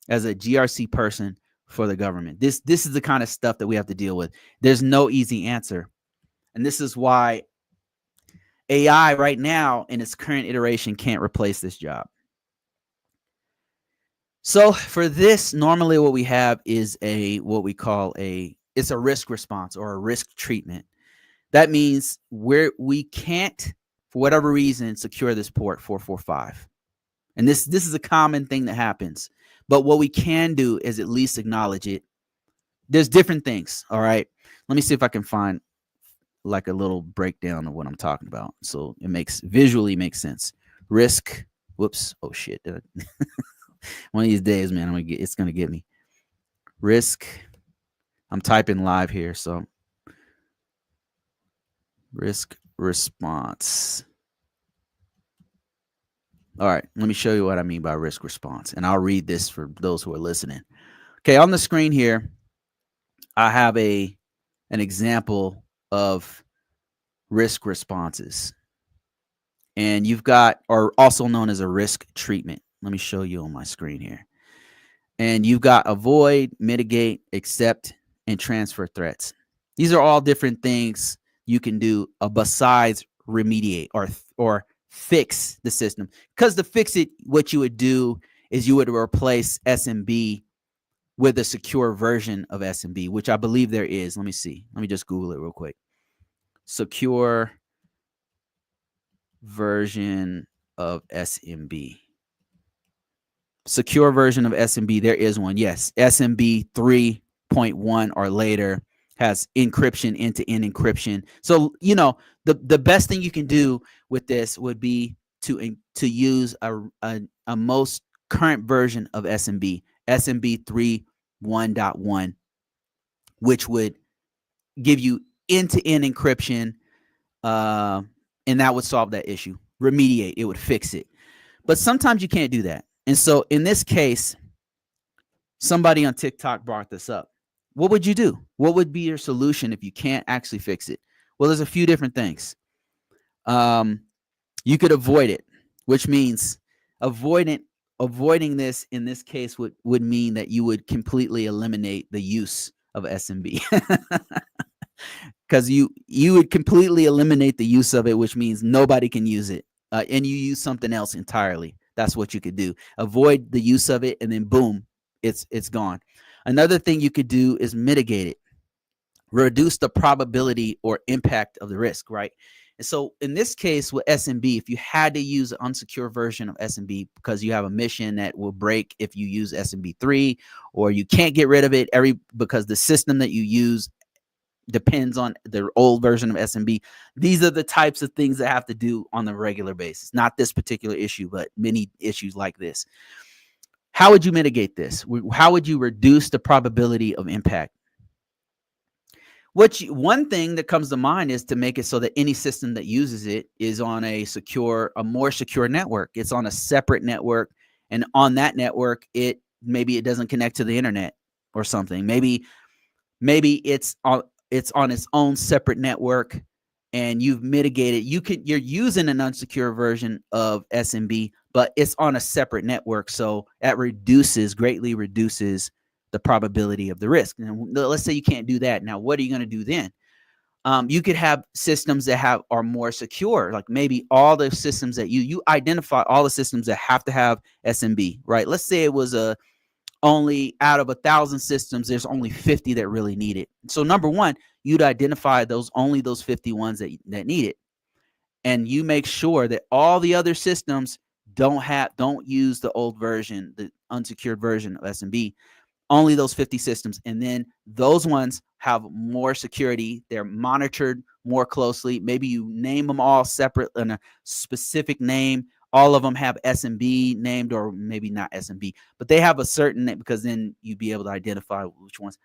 as a GRC person for the government. This is the kind of stuff that we have to deal with. There's no easy answer. And this is why AI right now in its current iteration can't replace this job. So for this, normally what we have is what we call it's a risk response or a risk treatment. That means we can't, for whatever reason, secure this port 445. And this is a common thing that happens. But what we can do is at least acknowledge it. There's different things, all right? Let me see if I can find like a little breakdown of what I'm talking about, so it visually makes sense. Risk. Whoops. Oh shit. One of these days, man, it's gonna get me. Risk. I'm typing live here, so risk response. All right, let me show you what I mean by risk response, and I'll read this for those who are listening. Okay, on the screen here, I have an example of risk responses, and you've got, or also known as a risk treatment. Let me show you on my screen here. And you've got avoid, mitigate, accept, and transfer threats. These are all different things you can do besides remediate or fix the system. Because to fix it, what you would do is you would replace SMB with a secure version of SMB, which I believe there is. Let me see. Let me just Google it real quick. Secure version of SMB. Secure version of SMB, there is one. Yes, SMB 3.1 or later has encryption, end-to-end encryption. So, the best thing you can do with this would be to use a most current version of SMB 3.1.1, which would give you end-to-end encryption, and that would solve that issue. Remediate, it would fix it. But sometimes you can't do that. And so in this case, somebody on TikTok brought this up. What would you do? What would be your solution if you can't actually fix it? Well, there's a few different things. You could avoid it, which means avoiding this in this case would mean that you would completely eliminate the use of SMB. Because you would completely eliminate the use of it, which means nobody can use it, and you use something else entirely. That's what you could do. Avoid the use of it, and then boom, it's gone. Another thing you could do is mitigate it, reduce the probability or impact of the risk, right? And so in this case with SMB, if you had to use an unsecure version of SMB because you have a mission that will break if you use SMB3, or you can't get rid of it because the system that you use depends on the old version of SMB. These are the types of things that have to do on the regular basis. Not this particular issue, but many issues like this. How would you mitigate this? How would you reduce the probability of impact? One thing that comes to mind is to make it so that any system that uses it is on a more secure network. It's on a separate network, and on that network, maybe it doesn't connect to the internet or something. Maybe it's on its own separate network, and you've mitigated. You're using an unsecure version of SMB, but it's on a separate network, so that greatly reduces the probability of the risk. And let's say you can't do that. Now, what are you going to do then? You could have systems that are more secure, like maybe all the systems that you identify all the systems that have to have SMB, right? Let's say it was only out of 1,000 systems, there's only 50 that really need it. So number one, you'd identify only those 50 ones that need it. And you make sure that all the other systems don't use the old version, the unsecured version of SMB, only those 50 systems. And then those ones have more security. They're monitored more closely. Maybe you name them all separate in a specific name. All of them have SMB named, or maybe not SMB, but they have a certain name, because then you'd be able to identify which ones.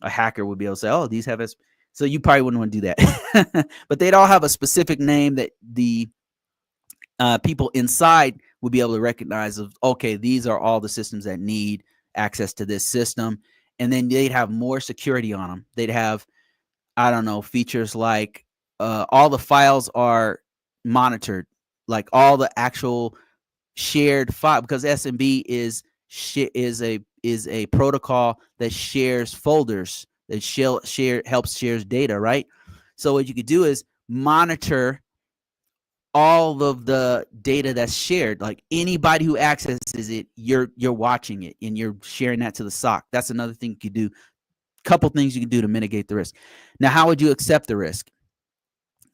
A hacker would be able to say, oh, these have SMB. So you probably wouldn't want to do that. But they'd all have a specific name that the people inside would be able to recognize of, okay, these are all the systems that need access to this system. And then they'd have more security on them. They'd have, I don't know, features like all the files are monitored, like all the actual shared file, because SMB is a protocol that shares folders, that helps shares data, right? So what you could do is monitor all of the data that's shared. Like anybody who accesses it, you're watching it and you're sharing that to the SOC. That's another thing you could do. Couple things you can do to mitigate the risk. Now, how would you accept the risk?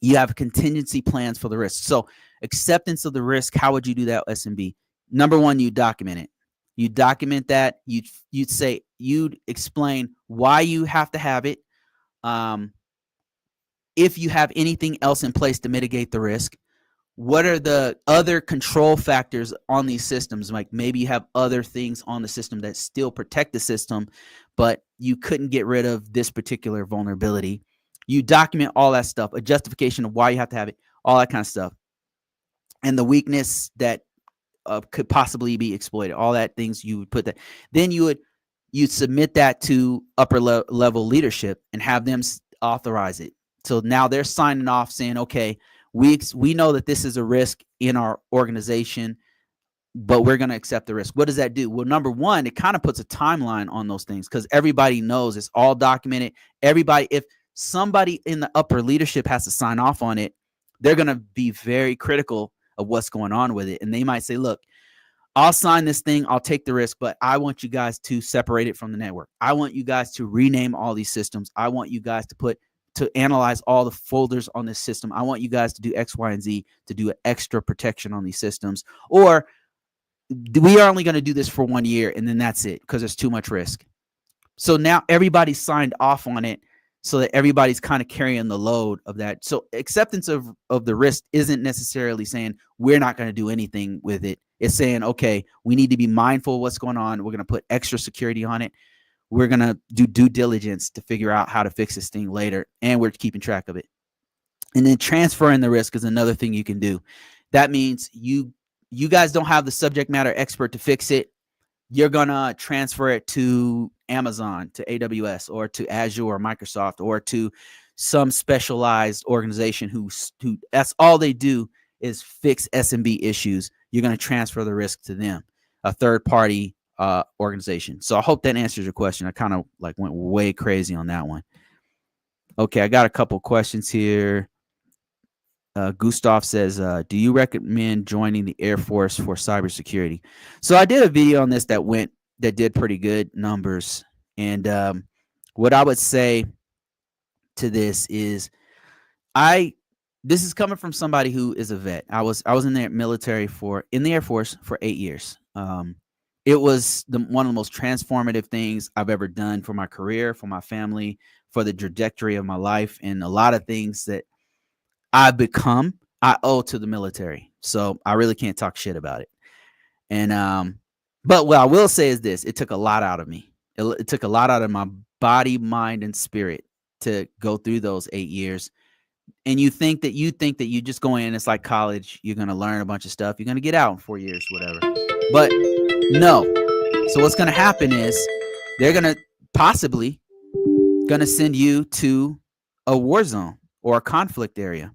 You have contingency plans for the risk. So acceptance of the risk, how would you do that with SMB? Number one, you document it. You document that. You'd explain why you have to have it. If you have anything else in place to mitigate the risk, what are the other control factors on these systems? Like maybe you have other things on the system that still protect the system, but you couldn't get rid of this particular vulnerability. You document all that stuff, a justification of why you have to have it, all that kind of stuff. And the weakness that could possibly be exploited, all that things you would put that. Then you'd submit that to upper level leadership and have them authorize it. So now they're signing off saying, okay, we know that this is a risk in our organization, but we're going to accept the risk. What does that do? Well, number one, it kind of puts a timeline on those things, because everybody knows it's all documented. If somebody in the upper leadership has to sign off on it, they're going to be very critical of what's going on with it. And they might say, look, I'll sign this thing, I'll take the risk, but I want you guys to separate it from the network. I want you guys to rename all these systems. I want you guys to analyze all the folders on this system. I want you guys to do X, Y, and Z to do extra protection on these systems. Or we are only going to do this for 1 year and then that's it, because there's too much risk. So now everybody's signed off on it, so that everybody's kind of carrying the load of that. So acceptance of the risk isn't necessarily saying we're not going to do anything with it. It's saying, okay, we need to be mindful of what's going on. We're going to put extra security on it. We're going to do due diligence to figure out how to fix this thing later, and we're keeping track of it. And then transferring the risk is another thing you can do. That means you you guys don't have the subject matter expert to fix it, you're going to transfer it to Amazon, to AWS, or to Azure or Microsoft, or to some specialized organization who that's all they do is fix SMB issues. You're going to transfer the risk to them, a third party organization. So I hope that answers your question. I kind of like went way crazy on that one. Okay, I got a couple questions here. Gustav says, do you recommend joining the Air Force for cybersecurity? So I did a video on this that did pretty good numbers. And what I would say to this is this is coming from somebody who is a vet. I was in the military in the Air Force for 8 years. It was one of the most transformative things I've ever done for my career, for my family, for the trajectory of my life, and a lot of things that I've become, I owe to the military. So I really can't talk shit about it. And but what I will say is this: it took a lot out of me. It took a lot out of my body, mind, and spirit to go through those 8 years. And you think that you just go in, it's like college, you're going to learn a bunch of stuff, you're going to get out in 4 years, whatever. But no. So what's going to happen is they're going to possibly going to send you to a war zone or a conflict area.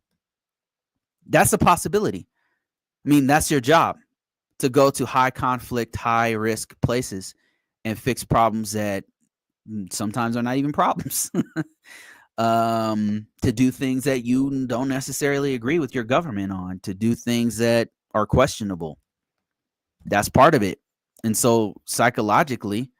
That's a possibility. I mean, that's your job, to go to high conflict, high risk places and fix problems that sometimes are not even problems. To do things that you don't necessarily agree with your government on, to do things that are questionable. That's part of it. And so psychologically,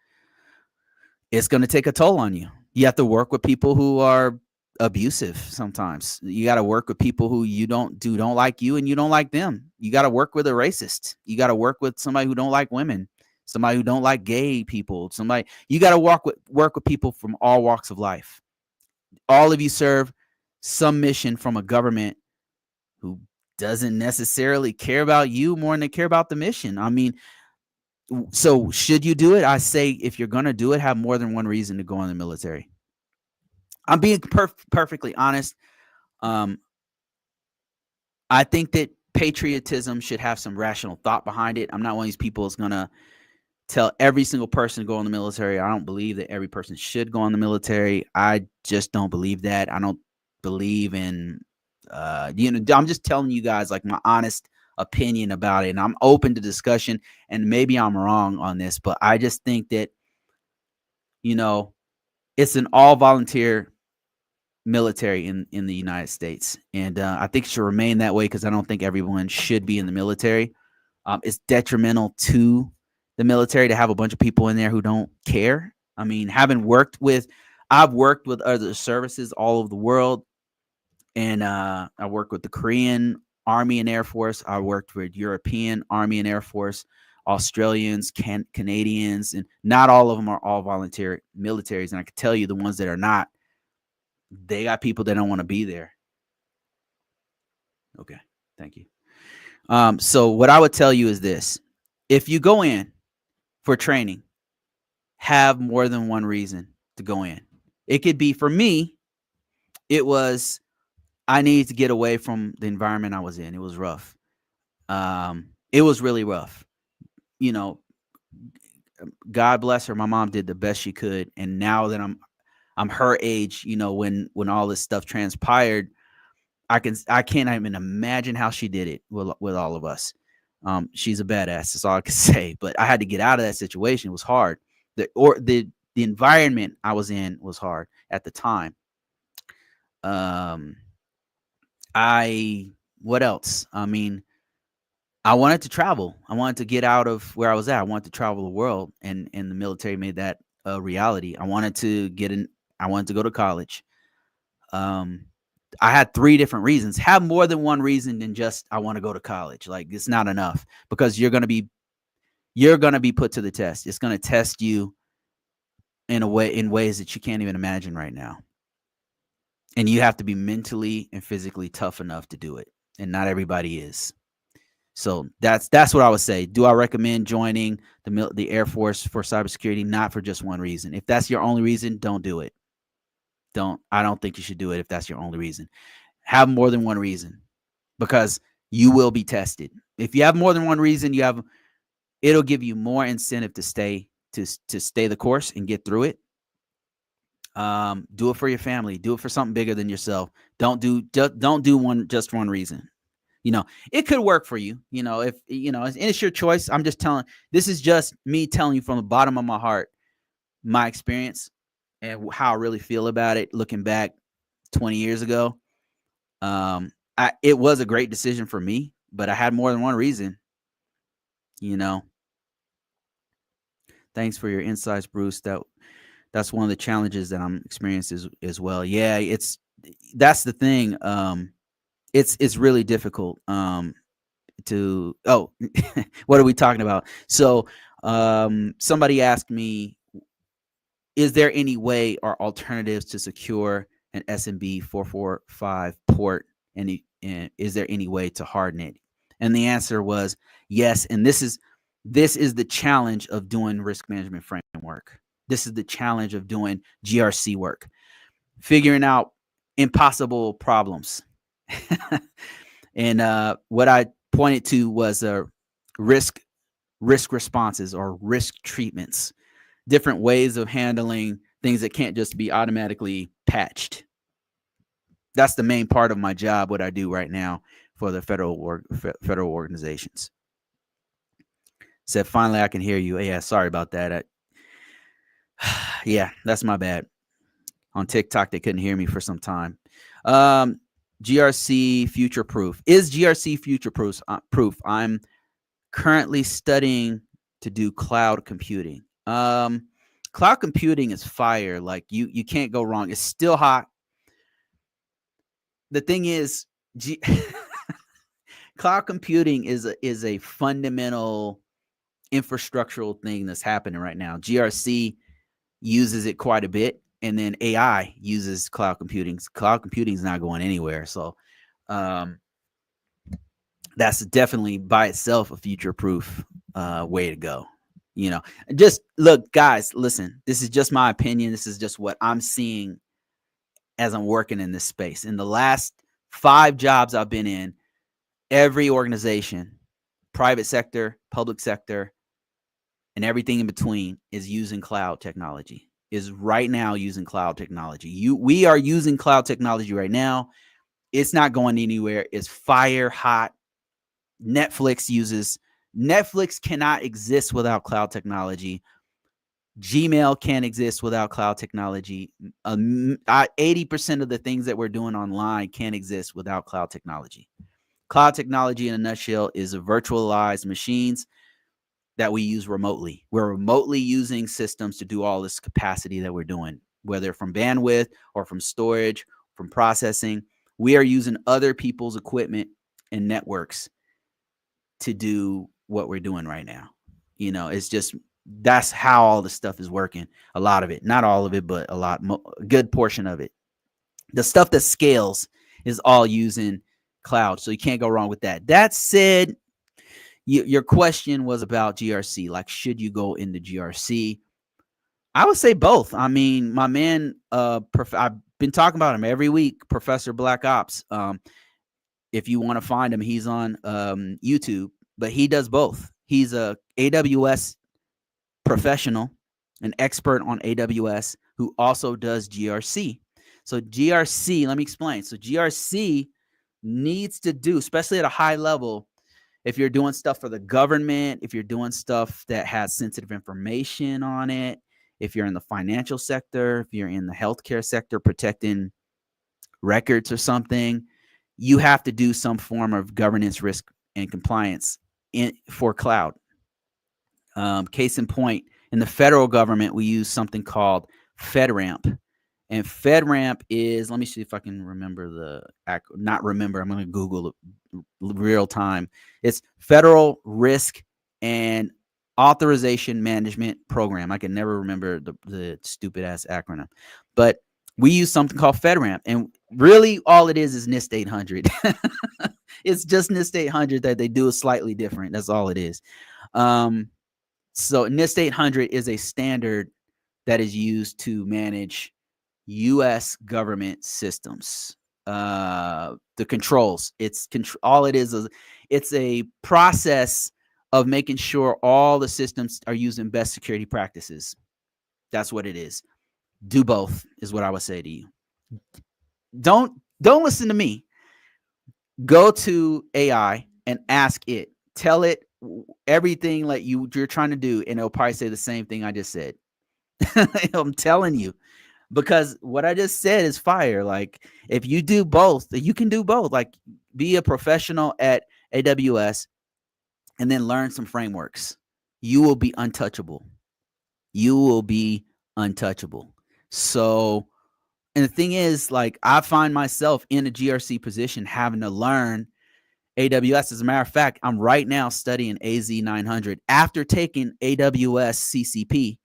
it's going to take a toll on you. You have to work with people who are abusive sometimes. You got to work with people who don't like you and you don't like them. You got to work with a racist. You got to work with somebody who don't like women, somebody who don't like gay people, you got to work with people from all walks of life. All of you serve some mission from a government who doesn't necessarily care about you more than they care about the mission. I mean, so should you do it? I say, if you're going to do it, have more than one reason to go in the military. I'm being perfectly honest. I think that patriotism should have some rational thought behind it. I'm not one of these people that's going to tell every single person to go in the military. I don't believe that every person should go in the military. I just don't believe that. I don't believe in, I'm just telling you guys like my honest opinion about it. And I'm open to discussion, and maybe I'm wrong on this, but I just think that, it's an all volunteer military in the United States. And I think it should remain that way, because I don't think everyone should be in the military. It's detrimental to the military to have a bunch of people in there who don't care. I mean, I've worked with other services all over the world. And I worked with the Korean Army and Air Force. I worked with European Army and Air Force, Australians, Canadians, and not all of them are all volunteer militaries. And I can tell you the ones that are not, they got people that don't want to be there. Okay, thank you. So what I would tell you is this: if you go in for training, have more than one reason to go in. It could be, for me, it was, I needed to get away from the environment I was in. It was rough. It was really rough. God bless her. My mom did the best she could. And now that I'm her age, when all this stuff transpired, I can't even imagine how she did it with all of us. She's a badass. That's all I can say. But I had to get out of that situation. It was hard. The environment I was in was hard at the time. What else? I mean, I wanted to travel. I wanted to get out of where I was at. I wanted to travel the world, and the military made that a reality. I wanted to go to college. I had 3 different reasons. Have more than one reason than just I want to go to college. Like, it's not enough, because you're going to be put to the test. It's going to test you in ways that you can't even imagine right now. And you have to be mentally and physically tough enough to do it. And not everybody is. So that's what I would say. Do I recommend joining the Air Force for cybersecurity? Not for just one reason. If that's your only reason, don't do it. I don't think you should do it if that's your only reason. Have more than one reason, because You will be tested. If you have more than one reason, it'll give you more incentive to stay the course and get through it. Do it for your family. Do it for something bigger than yourself. Don't do just one reason. It could work for you. If and it's your choice. I'm just telling. This is just me telling you from the bottom of my heart, my experience and how I really feel about it. Looking back 20 years ago, it was a great decision for me, but I had more than one reason. Thanks for your insights, Bruce. That's one of the challenges that I'm experiencing as well. Yeah, that's the thing. It's really difficult. What are we talking about? So, somebody asked me, is there any way or alternatives to secure an SMB 445 port, and is there any way to harden it? And the answer was yes. And this is the challenge of doing risk management framework. This is the challenge of doing GRC work, figuring out impossible problems. And what I pointed to was risk responses or risk treatments, different ways of handling things that can't just be automatically patched. That's the main part of my job, what I do right now for the federal organizations. Said, finally, I can hear you. Yeah, sorry about that. Yeah, that's my bad. On TikTok, they couldn't hear me for some time. GRC future proof. Is GRC future proof? I'm currently studying to do cloud computing. Cloud computing is fire. Like you can't go wrong. It's still hot. The thing is, cloud computing is a fundamental infrastructural thing that's happening right now. GRC uses it quite a bit, and then AI uses cloud computing. Cloud computing is not going anywhere. So that's definitely by itself a future-proof way to go. Just look, guys, listen, this is just my opinion. This is just what I'm seeing as I'm working in this space. In the last 5 jobs I've been in, every organization, private sector, public sector, and everything in between is using cloud technology, is right now using cloud technology. We are using cloud technology right now. It's not going anywhere. It's fire hot. Netflix cannot exist without cloud technology. Gmail can't exist without cloud technology. 80% of the things that we're doing online can't exist without cloud technology. Cloud technology, in a nutshell, is a virtualized machines that we use remotely. We're remotely using systems to do all this capacity that we're doing, whether from bandwidth or from storage, from processing. We are using other people's equipment and networks to do what we're doing right now. It's just, that's how all the stuff is working. A lot of it, not all of it, but a good portion of it. The stuff that scales is all using cloud. So you can't go wrong with that. That said, your question was about GRC. Like, should you go into GRC? I would say both. I mean, my man, I've been talking about him every week, Professor Black Ops. If you want to find him, he's on YouTube, but he does both. He's a AWS professional, an expert on AWS, who also does GRC. So GRC, let me explain. So GRC needs to do, especially at a high level, if you're doing stuff for the government, if you're doing stuff that has sensitive information on it, if you're in the financial sector, if you're in the healthcare sector protecting records or something, you have to do some form of governance, risk, and compliance for cloud. Case in point, in the federal government, we use something called FedRAMP. And FedRAMP is, let me see if I can remember I'm going to Google it real time. It's Federal Risk and Authorization Management Program. I can never remember the stupid ass acronym, but we use something called FedRAMP, and really all it is NIST 800. It's just NIST 800 that they do is slightly different. That's all it is. So NIST 800 is a standard that is used to manage U.S. government systems. the controls. All it is it's a process of making sure all the systems are using best security practices. That's what it is. Do both is what I would say to you. Don't listen to me. Go to AI and ask it. Tell it everything like you're trying to do, and it'll probably say the same thing I just said. I'm telling you, because what I just said is fire. Like, if you do both, you can do both. Like, be a professional at AWS and then learn some frameworks. You will be untouchable. You will be untouchable. So, and the thing is, like, I find myself in a GRC position having to learn AWS. As a matter of fact, I'm right now studying AZ900 after taking AWS CCP.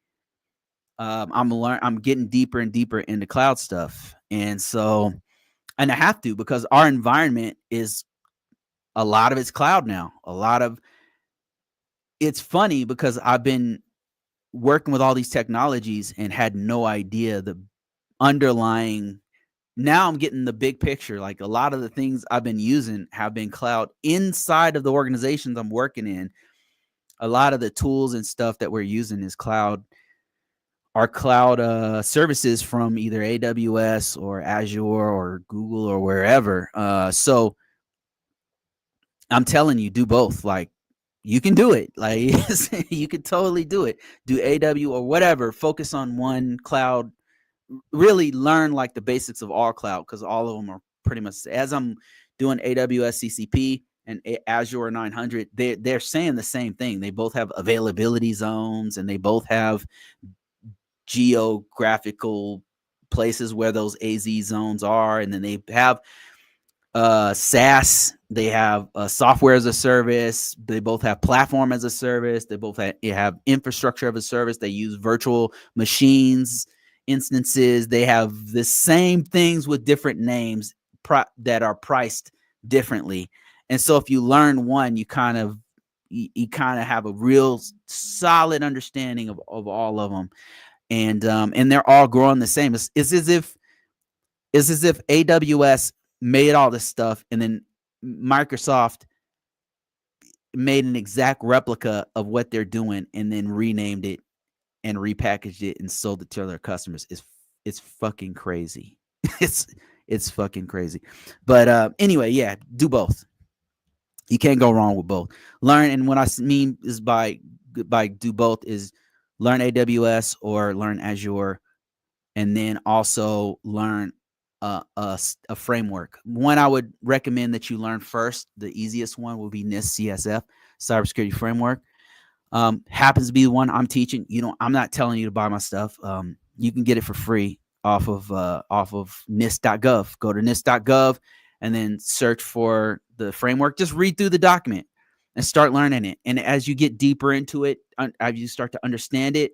I'm getting deeper and deeper into cloud stuff, and so, and I have to, because our environment is, a lot of it's cloud now. It's funny because I've been working with all these technologies and had no idea the underlying. Now I'm getting the big picture. Like, a lot of the things I've been using have been cloud inside of the organizations I'm working in. A lot of the tools and stuff that we're using is cloud. Our cloud services from either AWS or Azure or Google or wherever. So I'm telling you, do both. Like, you can do it. Like, you can totally do it. Do AW or whatever. Focus on one cloud. Really learn like the basics of all cloud, because all of them are pretty much, as I'm doing AWS CCP and Azure 900, they're saying the same thing. They both have availability zones, and they both have geographical places where those AZ zones are, and then they have SaaS, they have software as a service, they both have platform as a service, they both have infrastructure as a service, they use virtual machines, instances, they have the same things with different names that are priced differently. And so if you learn one, you kind of have a real solid understanding of all of them. And they're all growing the same. It's as if AWS made all this stuff, and then Microsoft made an exact replica of what they're doing, and then renamed it and repackaged it and sold it to their customers. It's fucking crazy. it's fucking crazy. But anyway, yeah, do both. You can't go wrong with both. Learn, and what I mean is by do both is learn AWS or learn Azure, and then also learn a framework. One I would recommend that you learn first, the easiest one will be NIST CSF, Cybersecurity Framework. Happens to be the one I'm teaching. I'm not telling you to buy my stuff. You can get it for free off of NIST.gov. Go to NIST.gov and then search for the framework. Just read through the document and start learning it. And as you get deeper into it, as you start to understand it,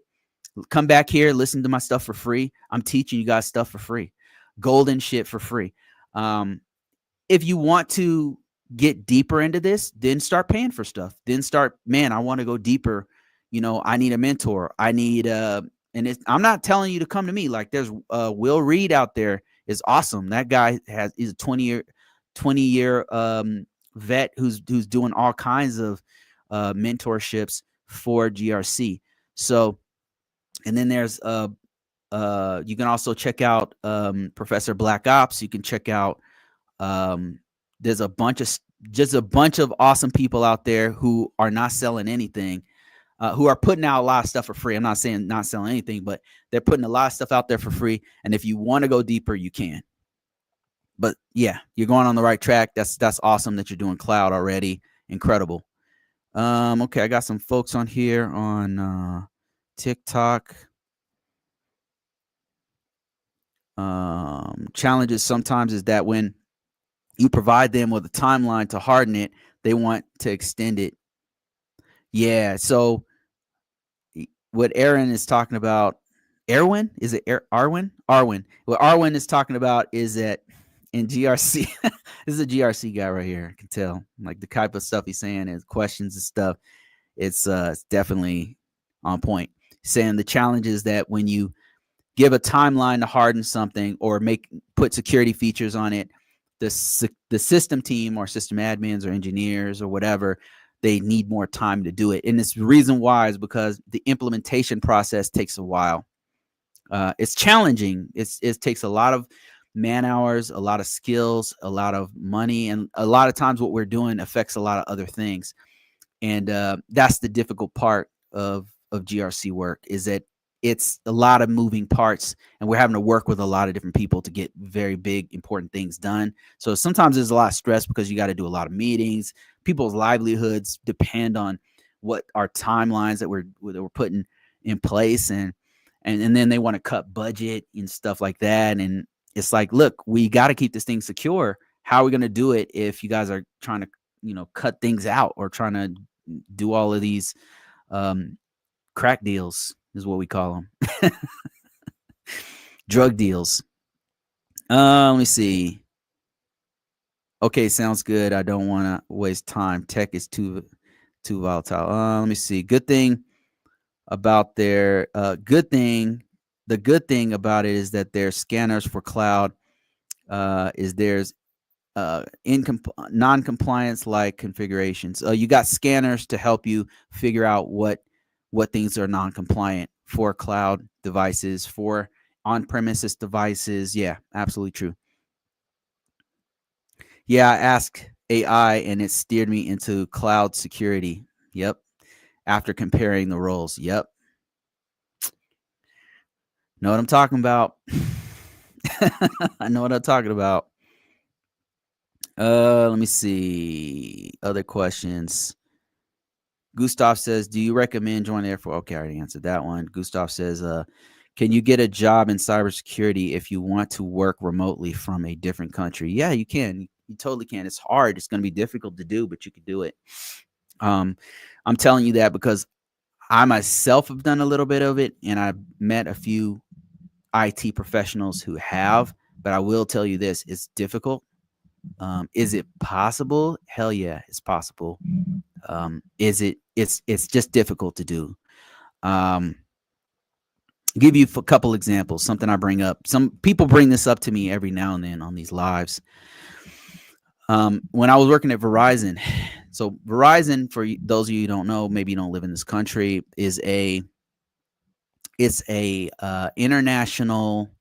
come back here, listen to my stuff for free. I'm teaching you guys stuff for free. Golden shit for free. If you want to get deeper into this, then start paying for stuff. Then start, man, I want to go deeper. I need a mentor. I need I'm not telling you to come to me. Like, there's Will Reed out there is awesome. That guy is a 20-year vet who's doing all kinds of mentorships for GRC. So, and then there's you can also check out Professor Black Ops. You can check out there's a bunch of awesome people out there who are not selling anything, who are putting out a lot of stuff for free. I'm not saying not selling anything, but they're putting a lot of stuff out there for free. And if you want to go deeper, you can. But yeah, you're going on the right track. That's awesome that you're doing cloud already. Incredible. Okay, I got some folks on here on TikTok. Challenges sometimes is that when you provide them with a timeline to harden it, they want to extend it. Yeah. So what Aaron is talking about, Erwin, is it Arwin? Arwin. What Arwin is talking about is that in GRC, this is a GRC guy right here. I can tell, like, the type of stuff he's saying is questions and stuff. It's definitely on point. Saying the challenge is that when you give a timeline to harden something or put security features on it, the system team or system admins or engineers or whatever, they need more time to do it. And this reason why is because the implementation process takes a while. It's challenging. It takes a lot of man hours, a lot of skills, a lot of money, and a lot of times what we're doing affects a lot of other things. And that's the difficult part of GRC work, is that it's a lot of moving parts, and we're having to work with a lot of different people to get very big, important things done. So sometimes there's a lot of stress because you got to do a lot of meetings. People's livelihoods depend on what our timelines that we're putting in place, and then they want to cut budget and stuff like that. And it's like, look, we got to keep this thing secure. How are we going to do it if you guys are trying to, cut things out or trying to do all of these crack deals, is what we call them. Drug deals. Let me see. Okay, sounds good. I don't want to waste time. Tech is too volatile. Let me see. Good thing about their the good thing about it is that their scanners for cloud is there's non-compliance like configurations. You got scanners to help you figure out what things are non-compliant for cloud devices, for on-premises devices. Yeah, absolutely true. Yeah, I asked AI and it steered me into cloud security. Yep. After comparing the roles. Yep. Know what I'm talking about. I know what I'm talking about. Let me see. Other questions. Gustav says, do you recommend joining the Air Force? Okay, I already answered that one. Gustav says, can you get a job in cybersecurity if you want to work remotely from a different country? Yeah, you can. You totally can. It's hard. It's going to be difficult to do, but you can do it. I'm telling you that because I myself have done a little bit of it, and I've met a few IT professionals who have, but I will tell you this, it's difficult. Is it possible? Hell yeah, it's possible. It's just difficult to do. Give you a couple examples, something I bring up. Some people bring this up to me every now and then on these lives. When I was working at Verizon, so Verizon, for those of you who don't know, maybe you don't live in this country, it's a international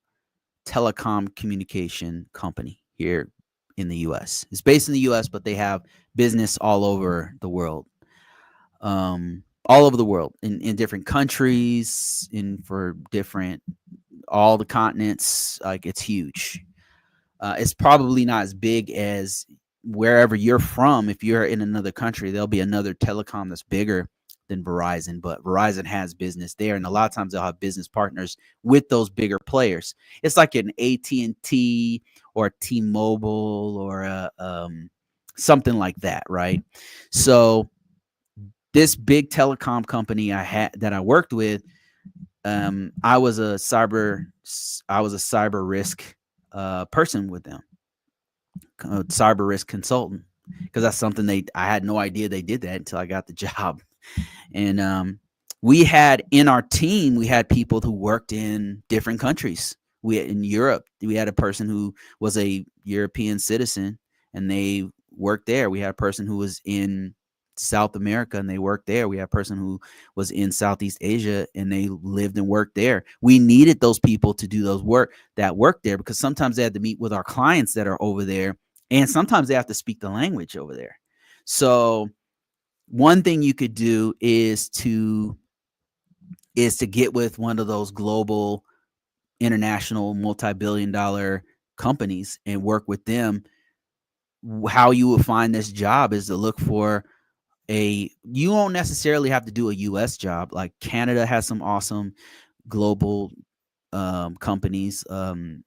telecom communication company here in the U.S. It's based in the U.S., but they have business all over the world. All over the world, in different countries, for all the continents. Like, it's huge. It's probably not as big as wherever you're from. If you're in another country, there'll be another telecom that's bigger than Verizon, but Verizon has business there, and a lot of times they'll have business partners with those bigger players. It's like an AT&T or a T-Mobile or something like that, right? So this big telecom company that I worked with, I was a cyber risk person with them, cyber risk consultant, because that's something I had no idea they did that until I got the job. And we had in our team, we had people who worked in different countries. In Europe, we had a person who was a European citizen and they worked there. We had a person who was in South America and they worked there. We had a person who was in Southeast Asia and they lived and worked there. We needed those people to do those work there, because sometimes they had to meet with our clients that are over there, and sometimes they have to speak the language over there. So one thing you could do is to get with one of those global international multi-billion-dollar companies and work with them. How you will find this job is to look for you won't necessarily have to do a US job. Like, Canada has some awesome global companies.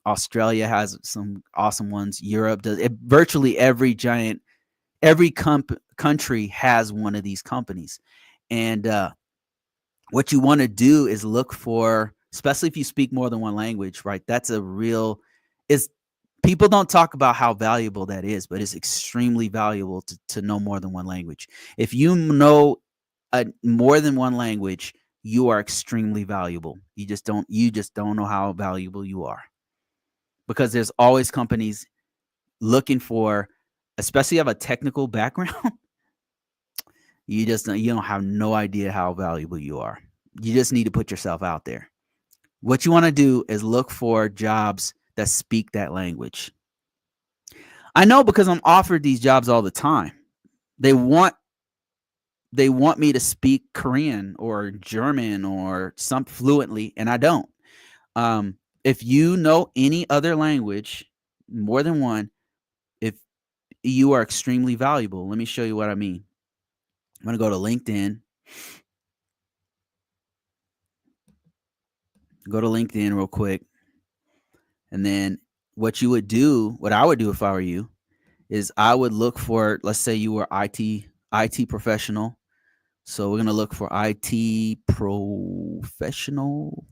Australia has some awesome ones. Europe does. Virtually every country has one of these companies. And what you want to do is look for, especially if you speak more than one language, right? That's people don't talk about how valuable that is, but it's extremely valuable to know more than one language. If you know more than one language, you are extremely valuable. You just don't know how valuable you are, because there's always companies looking for, especially have a technical background, you don't have no idea how valuable you are. You just need to put yourself out there. What you want to do is look for jobs that speak that language. I know because I'm offered these jobs all the time. They want me to speak Korean or German or some fluently, and I don't. If you know any other language, more than one, if you are extremely valuable. Let me show you what I mean. I'm going to go to LinkedIn. Go to LinkedIn real quick. And then what I would do if I were you, is I would look for, let's say you were IT professional. So we're going to look for IT professional.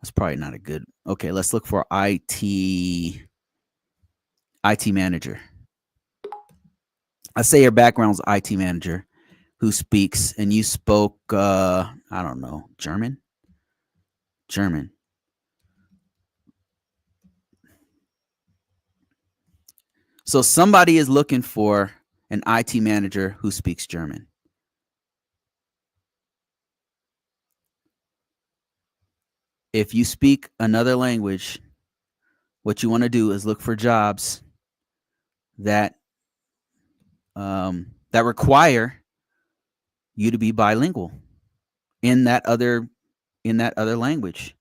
That's probably not a good. Okay, let's look for IT manager. Let's say your background's IT manager who speaks, and you spoke, I don't know, German. So somebody is looking for an IT manager who speaks German. If you speak another language, what you want to do is look for jobs that that require you to be bilingual in that other language.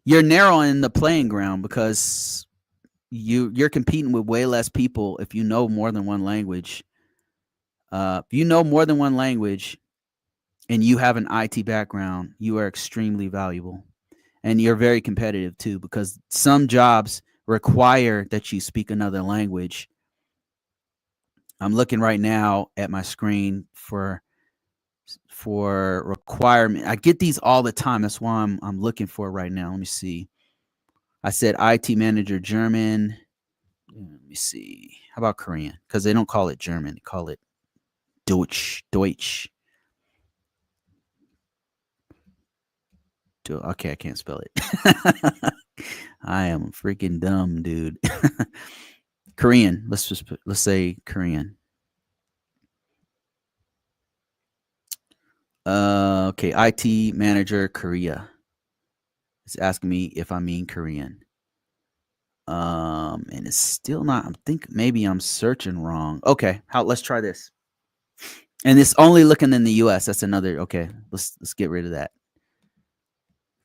You're narrowing the playing ground because you're competing with way less people if you know more than one language. If you know more than one language and you have an IT background, you are extremely valuable. And you're very competitive too, because some jobs require that you speak another language. I'm looking right now at my screen for requirement. I get these all the time. That's why I'm looking for it right now. Let me see. I said IT manager German. Let me see. How about Korean? Because they don't call it German. They call it Deutsch. Okay, I can't spell it. I am freaking dumb, dude. Korean. Let's say Korean. Okay, IT manager Korea. It's asking me if I mean Korean. And it's still not. I think maybe I'm searching wrong. Okay, let's try this. And it's only looking in the U.S. That's another. Okay, let's get rid of that.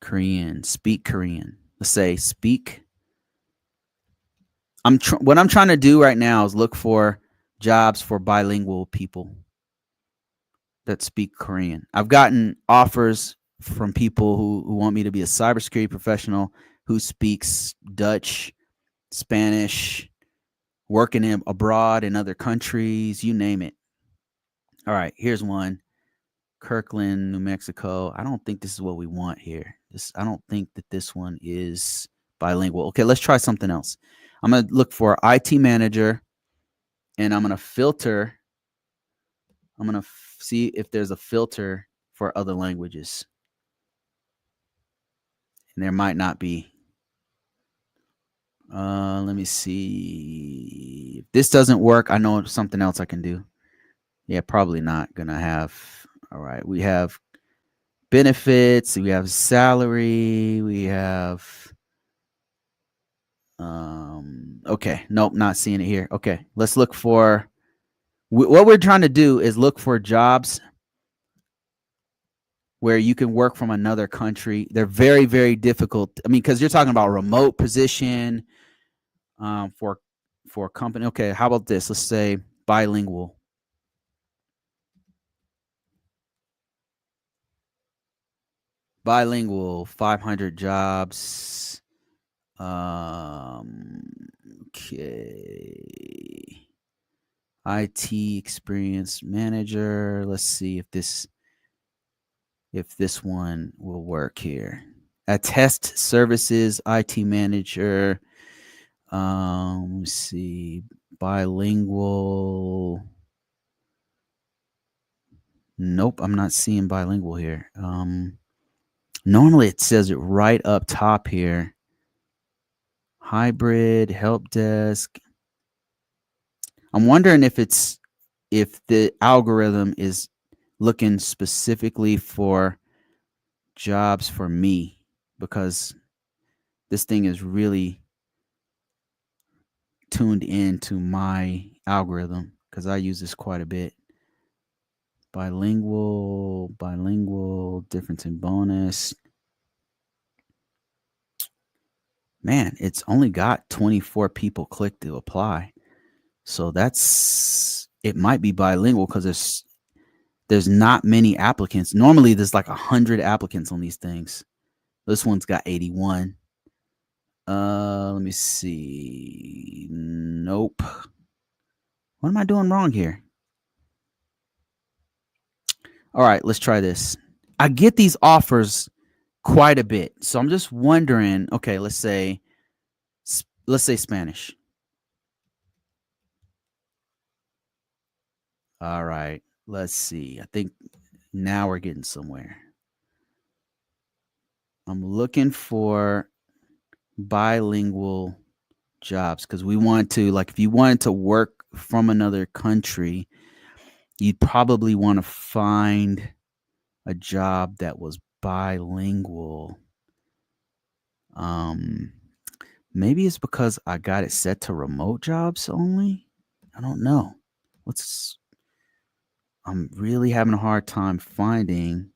Korean. Speak Korean. Let's say speak. What I'm trying to do right now is look for jobs for bilingual people that speak Korean. I've gotten offers from people who want me to be a cybersecurity professional who speaks Dutch, Spanish, working abroad in other countries, you name it. All right, here's one. Kirkland, New Mexico. I don't think this is what we want here. I don't think that this one is bilingual. Okay, let's try something else. I'm going to look for IT manager, and I'm going to filter. I'm going to see if there's a filter for other languages. And there might not be. Let me see. If this doesn't work, I know something else I can do. Yeah, probably not going to have. All right, we have benefits, we have salary, we have okay, nope, not seeing it here. Okay, let's look for what we're trying to do is look for jobs where you can work from another country. They're very, very difficult. I mean, because you're talking about remote position for a company. Okay, how about this? Let's say bilingual. Bilingual, 500 jobs. Okay. IT experience manager. Let's see if this one will work here. Attest services IT manager. Let's see. Bilingual. Nope, I'm not seeing bilingual here. Normally it says it right up top here. Hybrid, help desk. I'm wondering if the algorithm is looking specifically for jobs for me, because this thing is really tuned into my algorithm because I use this quite a bit. Bilingual, difference in bonus. Man, it's only got 24 people click to apply. So it might be bilingual because there's not many applicants. Normally there's like 100 applicants on these things. This one's got 81. Let me see. Nope. What am I doing wrong here? All right, let's try this. I get these offers quite a bit. So I'm just wondering, okay, let's say Spanish. All right, let's see. I think now we're getting somewhere. I'm looking for bilingual jobs because we want to, like, if you wanted to work from another country, you'd probably want to find a job that was bilingual. Maybe it's because I got it set to remote jobs only. I don't know. I'm really having a hard time finding.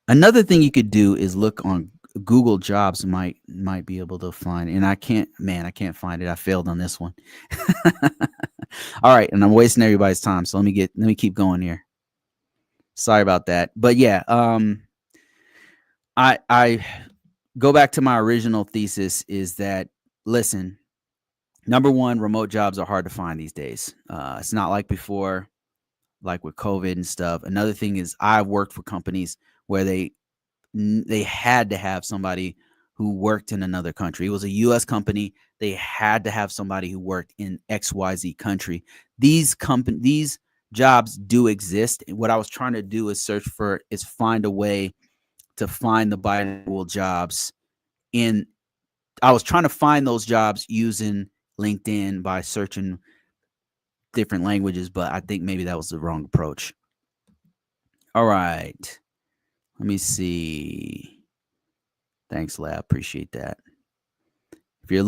Another thing you could do is look on Google Jobs. Might be able to find, and I can't find it. I failed on this one. All right, and I'm wasting everybody's time. So let me keep going here. Sorry about that. But yeah, I go back to my original thesis is that, listen, number one, remote jobs are hard to find these days. It's not like before, like with COVID and stuff. Another thing is I've worked for companies where they had to have somebody who worked in another country. It was a U.S. company. They had to have somebody who worked in XYZ country. These jobs do exist. What I was trying to do is find a way to find the bilingual jobs I was trying to find those jobs using LinkedIn by searching different languages, but I think maybe that was the wrong approach. All right. Let me see. Thanks, Lab. Appreciate that. If you're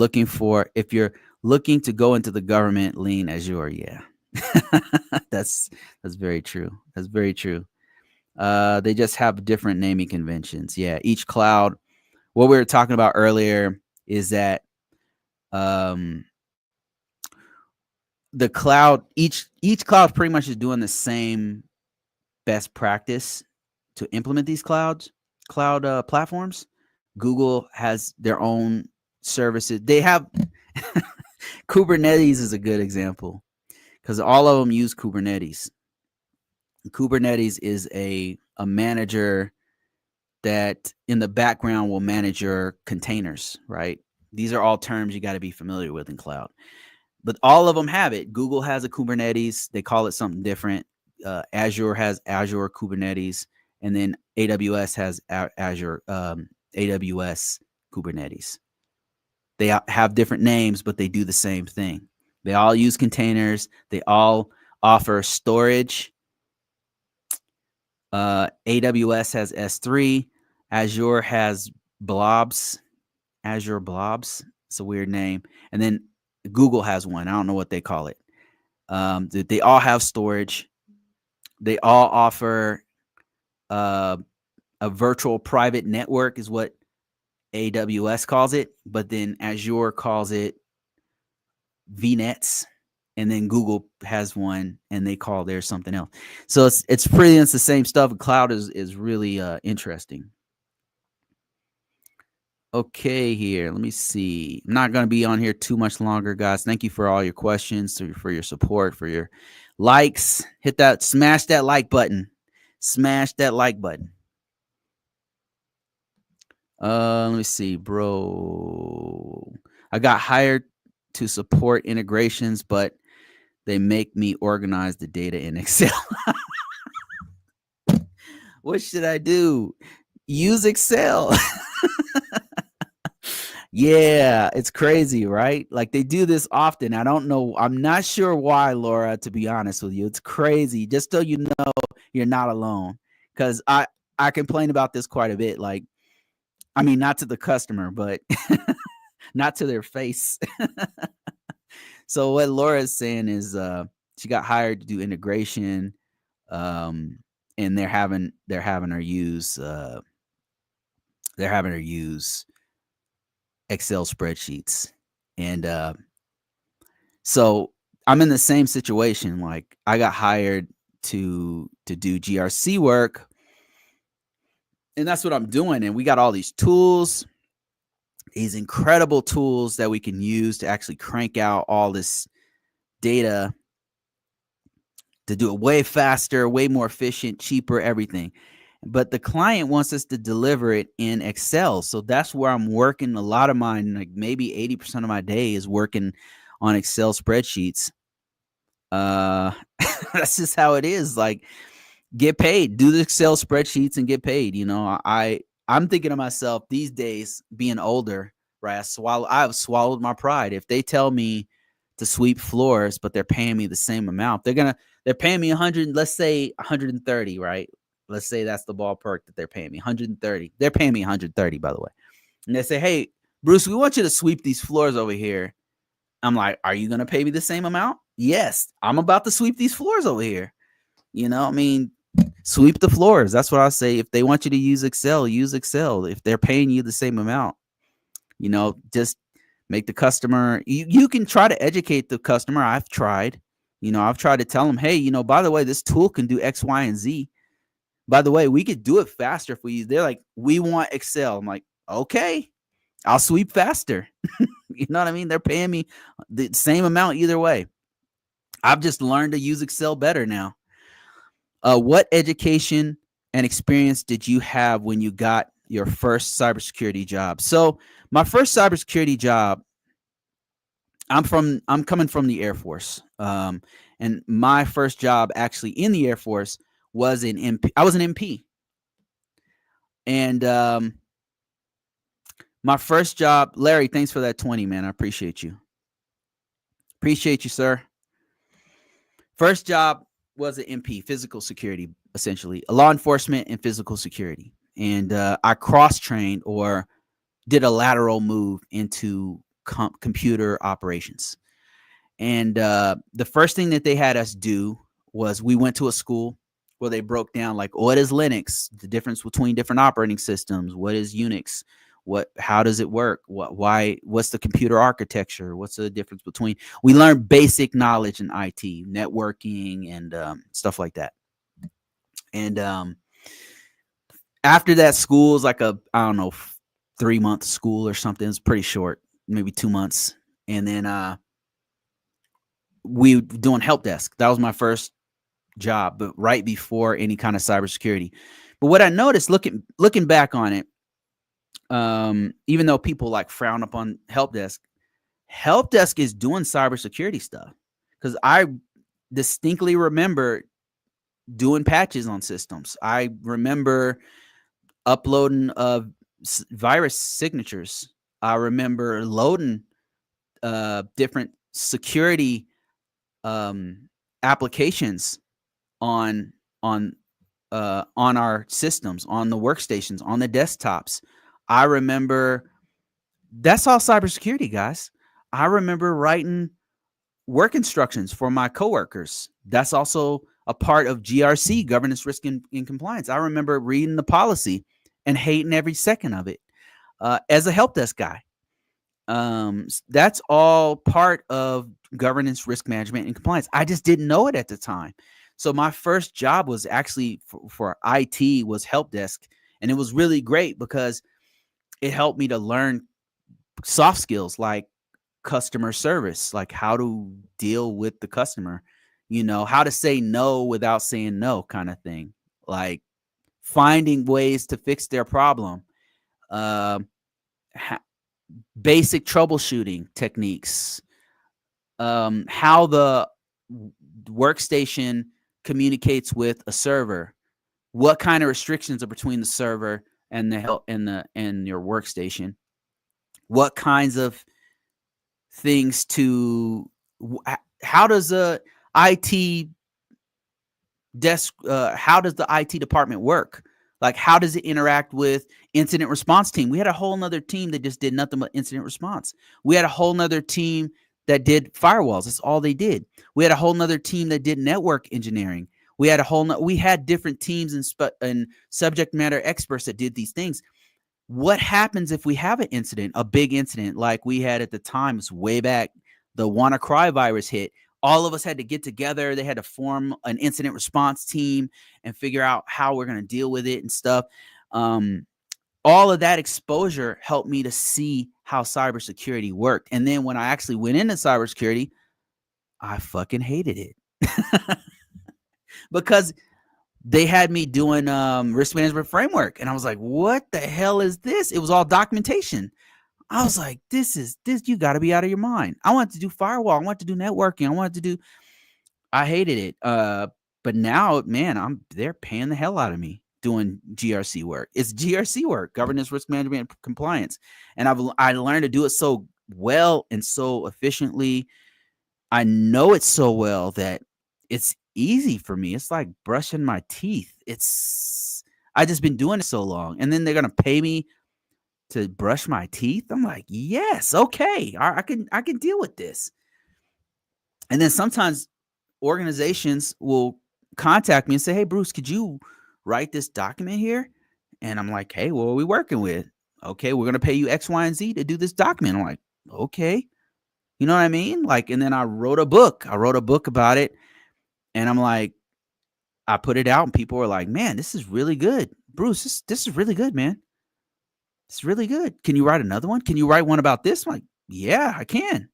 looking to go into the government, lean Azure. Yeah. That's very true. That's very true. They just have different naming conventions. Yeah. Each cloud, what we were talking about earlier is that the cloud, each cloud pretty much is doing the same best practice to implement these cloud platforms. Google has their own services. They have Kubernetes is a good example because all of them use Kubernetes. Kubernetes is a manager that in the background will manage your containers, right? These are all terms you got to be familiar with in cloud. But all of them have it. Google has a Kubernetes. They call it something different. Azure has Azure Kubernetes, and then AWS has Azure AWS Kubernetes. They have different names, but they do the same thing. They all use containers. They all offer storage. AWS has S3. Azure has blobs. Azure blobs. It's a weird name. And then Google has one. I don't know what they call it. They all have storage. They all offer a virtual private network is what AWS calls it, but then Azure calls it VNets, and then Google has one and they call theirs something else. So it's the same stuff. Cloud is really interesting. Okay, here, let me see. I'm not going to be on here too much longer, guys. Thank you for all your questions, for your support, for your likes. Smash that like button. Smash that like button. Let me see, bro. I got hired to support integrations, but they make me organize the data in Excel. What should I do? Use Excel. Yeah, it's crazy, right? Like they do this often. I don't know. I'm not sure why, Laura, to be honest with you. It's crazy. Just so you know you're not alone. Cause I complain about this quite a bit. Like, I mean, not to the customer, but not to their face. So what Laura is saying is she got hired to do integration, and they're having her use Excel spreadsheets. And so I'm in the same situation. Like I got hired to do GRC work, and that's what I'm doing. And we got all these tools, these incredible tools that we can use to actually crank out all this data to do it way faster, way more efficient, cheaper, everything. But the client wants us to deliver it in Excel. So that's where I'm working a lot of mine, like maybe 80% of my day is working on Excel spreadsheets. That's just how it is. Like, get paid, do the Excel spreadsheets and get paid. I'm thinking to myself these days, being older, right? I've swallowed my pride. If they tell me to sweep floors, but they're paying me the same amount, they're paying me 100, let's say 130, right? Let's say that's the ballpark that they're paying me, 130. They're paying me 130, by the way. And they say, hey, Bruce, we want you to sweep these floors over here. I'm like, are you going to pay me the same amount? Yes, I'm about to sweep these floors over here. I mean, sweep the floors. That's what I say. If they want you to use Excel, use Excel. If they're paying you the same amount, just make the customer, you can try to educate the customer. I've tried to tell them, hey, by the way, this tool can do X, Y, and Z. By the way, we could do it faster if we use. They're like, we want Excel. I'm like, okay, I'll sweep faster. You know what I mean? They're paying me the same amount either way. I've just learned to use Excel better now. What education and experience did you have when you got your first cybersecurity job? So my first cybersecurity job, I'm coming from the Air Force. And my first job actually in the Air Force was an MP. I was an MP. And my first job, Larry, thanks for that 20, man. I appreciate you. Appreciate you, sir. First job was an MP, physical security, essentially, law enforcement and physical security. And I cross-trained or did a lateral move into computer operations. And the first thing that they had us do was we went to a school where they broke down, like, what is Linux, the difference between different operating systems, what is Unix, how does it work, what's the computer architecture, what's the difference between. We learned basic knowledge in IT, networking, and stuff like that. And after that, school is like I don't know, 3-month school or something. It's pretty short, maybe 2 months. And then we doing help desk. That was my first job, but right before any kind of cybersecurity. But what I noticed looking back on it, even though people like frown upon help desk is doing cybersecurity stuff, because I distinctly remember doing patches on systems. I remember uploading virus signatures. I remember loading different security applications on our systems, on the workstations, on the desktops. I remember that's all cybersecurity, guys. I remember writing work instructions for my coworkers. That's also a part of GRC, governance, risk, and compliance. I remember reading the policy and hating every second of it as a help desk guy. That's all part of governance, risk management, and compliance. I just didn't know it at the time. So my first job was actually for IT, was help desk. And it was really great because it helped me to learn soft skills like customer service, like how to deal with the customer, how to say no without saying no, kind of thing, like finding ways to fix their problem, basic troubleshooting techniques, how the workstation communicates with a server, what kind of restrictions are between the server and the help and your workstation, what kinds of things to how does a IT desk how does the IT department work? Like, how does it interact with incident response team? We had a whole nother team that just did nothing but incident response. We had a whole nother team that did firewalls. That's all they did. We had a whole nother team that did network engineering. We had we had different teams and subject matter experts that did these things. What happens if we have an incident, a big incident like we had at the time, it's way back, the WannaCry virus hit? All of us had to get together. They had to form an incident response team and figure out how we're going to deal with it and stuff. All of that exposure helped me to see how cybersecurity worked. And then when I actually went into cybersecurity, I fucking hated it because they had me doing risk management framework. And I was like, what the hell is this? It was all documentation. I was like, this, you got to be out of your mind. I wanted to do firewall. I wanted to do networking. I hated it. But now, man, they're paying the hell out of me doing GRC work. It's GRC work, governance, risk management, and compliance. And I learned to do it so well and so efficiently. I know it so well that it's easy for me. It's like brushing my teeth. I just been doing it so long. And then they're going to pay me to brush my teeth. I'm like, yes, okay. I can deal with this. And then sometimes organizations will contact me and say, hey, Bruce, could you write this document here? And I'm like, hey, what are we working with? Okay, we're going to pay you X, Y, and Z to do this document. I'm like, okay. You know what I mean? Like, and then I wrote a book about it. And I'm like, I put it out and people were like, man, this is really good. Bruce, this is really good, man. It's really good. Can you write another one? Can you write one about this? I'm like, yeah, I can.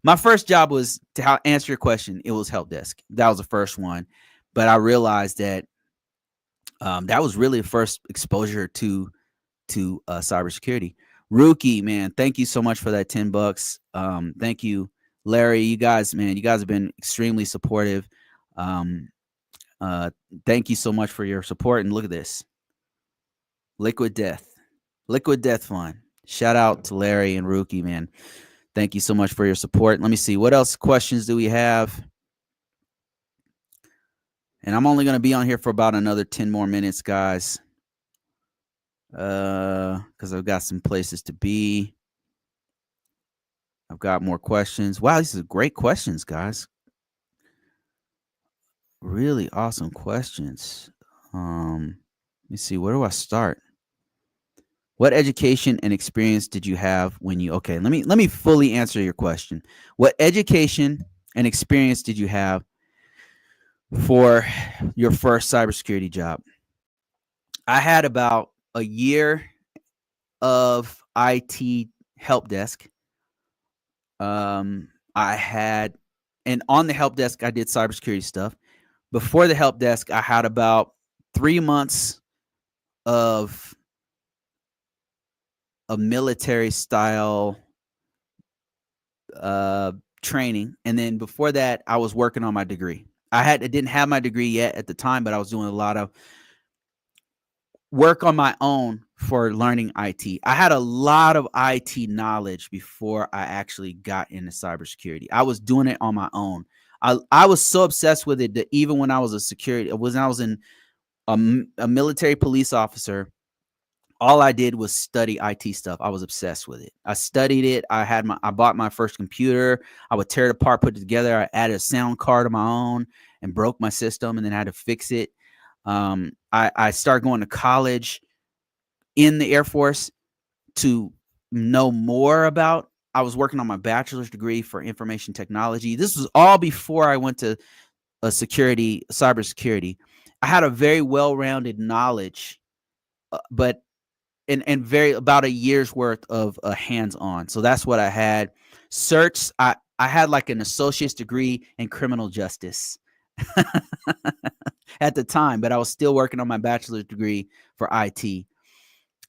My first job was to answer your question. It was help desk. That was the first one. But I realized that that was really the first exposure to cybersecurity. Rookie, man, thank you so much for that $10. Thank you, Larry. You guys have been extremely supportive. Thank you so much for your support. And look at this, Liquid Death Fund. Shout out to Larry and Rookie, man. Thank you so much for your support. Let me see. What else questions do we have? And I'm only going to be on here for about another 10 more minutes, guys. Because I've got some places to be. I've got more questions. Wow, these are great questions, guys. Really awesome questions. Let me see. Where do I start? What education and experience did you have when you? Okay, let me fully answer your question. What education and experience did you have for your first cybersecurity job? I had about a year of IT help desk. I had, and on the help desk, I did cybersecurity stuff. Before the help desk, I had about 3 months of a military style training. And then before that, I was working on my degree. I didn't have my degree yet at the time, but I was doing a lot of work on my own for learning IT. I had a lot of IT knowledge before I actually got into cybersecurity. I was doing it on my own. I was so obsessed with it that even when I was a military police officer, all I did was study IT stuff. I was obsessed with it. I studied it. I bought my first computer. I would tear it apart, put it together. I added a sound card of my own and broke my system, and then I had to fix it. I started going to college in the Air Force to know more about. I was working on my bachelor's degree for information technology. This was all before I went to cybersecurity. I had a very well-rounded knowledge, but and very about a year's worth of hands-on. So that's what I had. Certs, I had like an associate's degree in criminal justice at the time, but I was still working on my bachelor's degree for IT.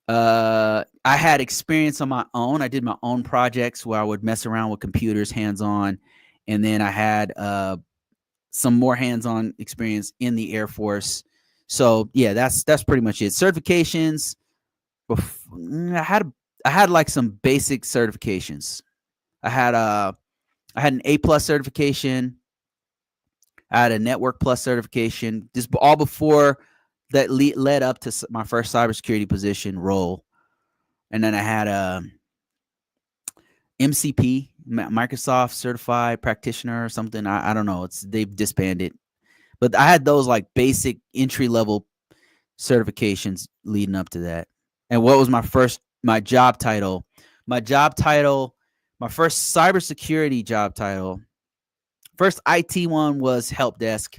I had experience on my own. I did my own projects where I would mess around with computers hands-on. And then I had some more hands-on experience in the Air Force So yeah, that's pretty much it. Certifications. I had like some basic certifications. I had an A+ certification. I had a Network Plus certification. This all before that led up to my first cybersecurity position role, and then I had a MCP, Microsoft Certified Practitioner or something. I don't know. They've disbanded, but I had those like basic entry level certifications leading up to that. And what was my job title? My job title, my first cybersecurity job title, first IT one was help desk.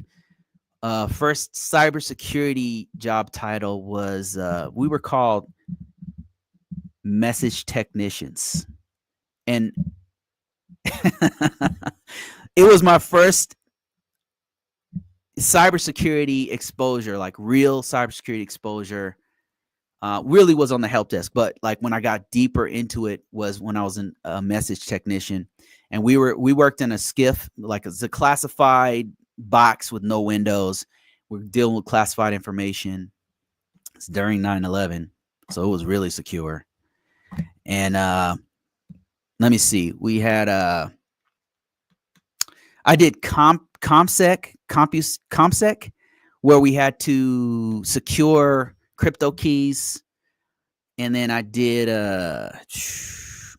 First cybersecurity job title was we were called message technicians, and it was my first cybersecurity exposure, like real cybersecurity exposure. Really was on the help desk, but like when I got deeper into it was when I was a message technician, and we worked in a SCIF, like it's a classified box with no windows. We're dealing with classified information. It's during 9/11, so it was really secure. And let me see, we had I did CompSec, where we had to secure crypto keys. And then I did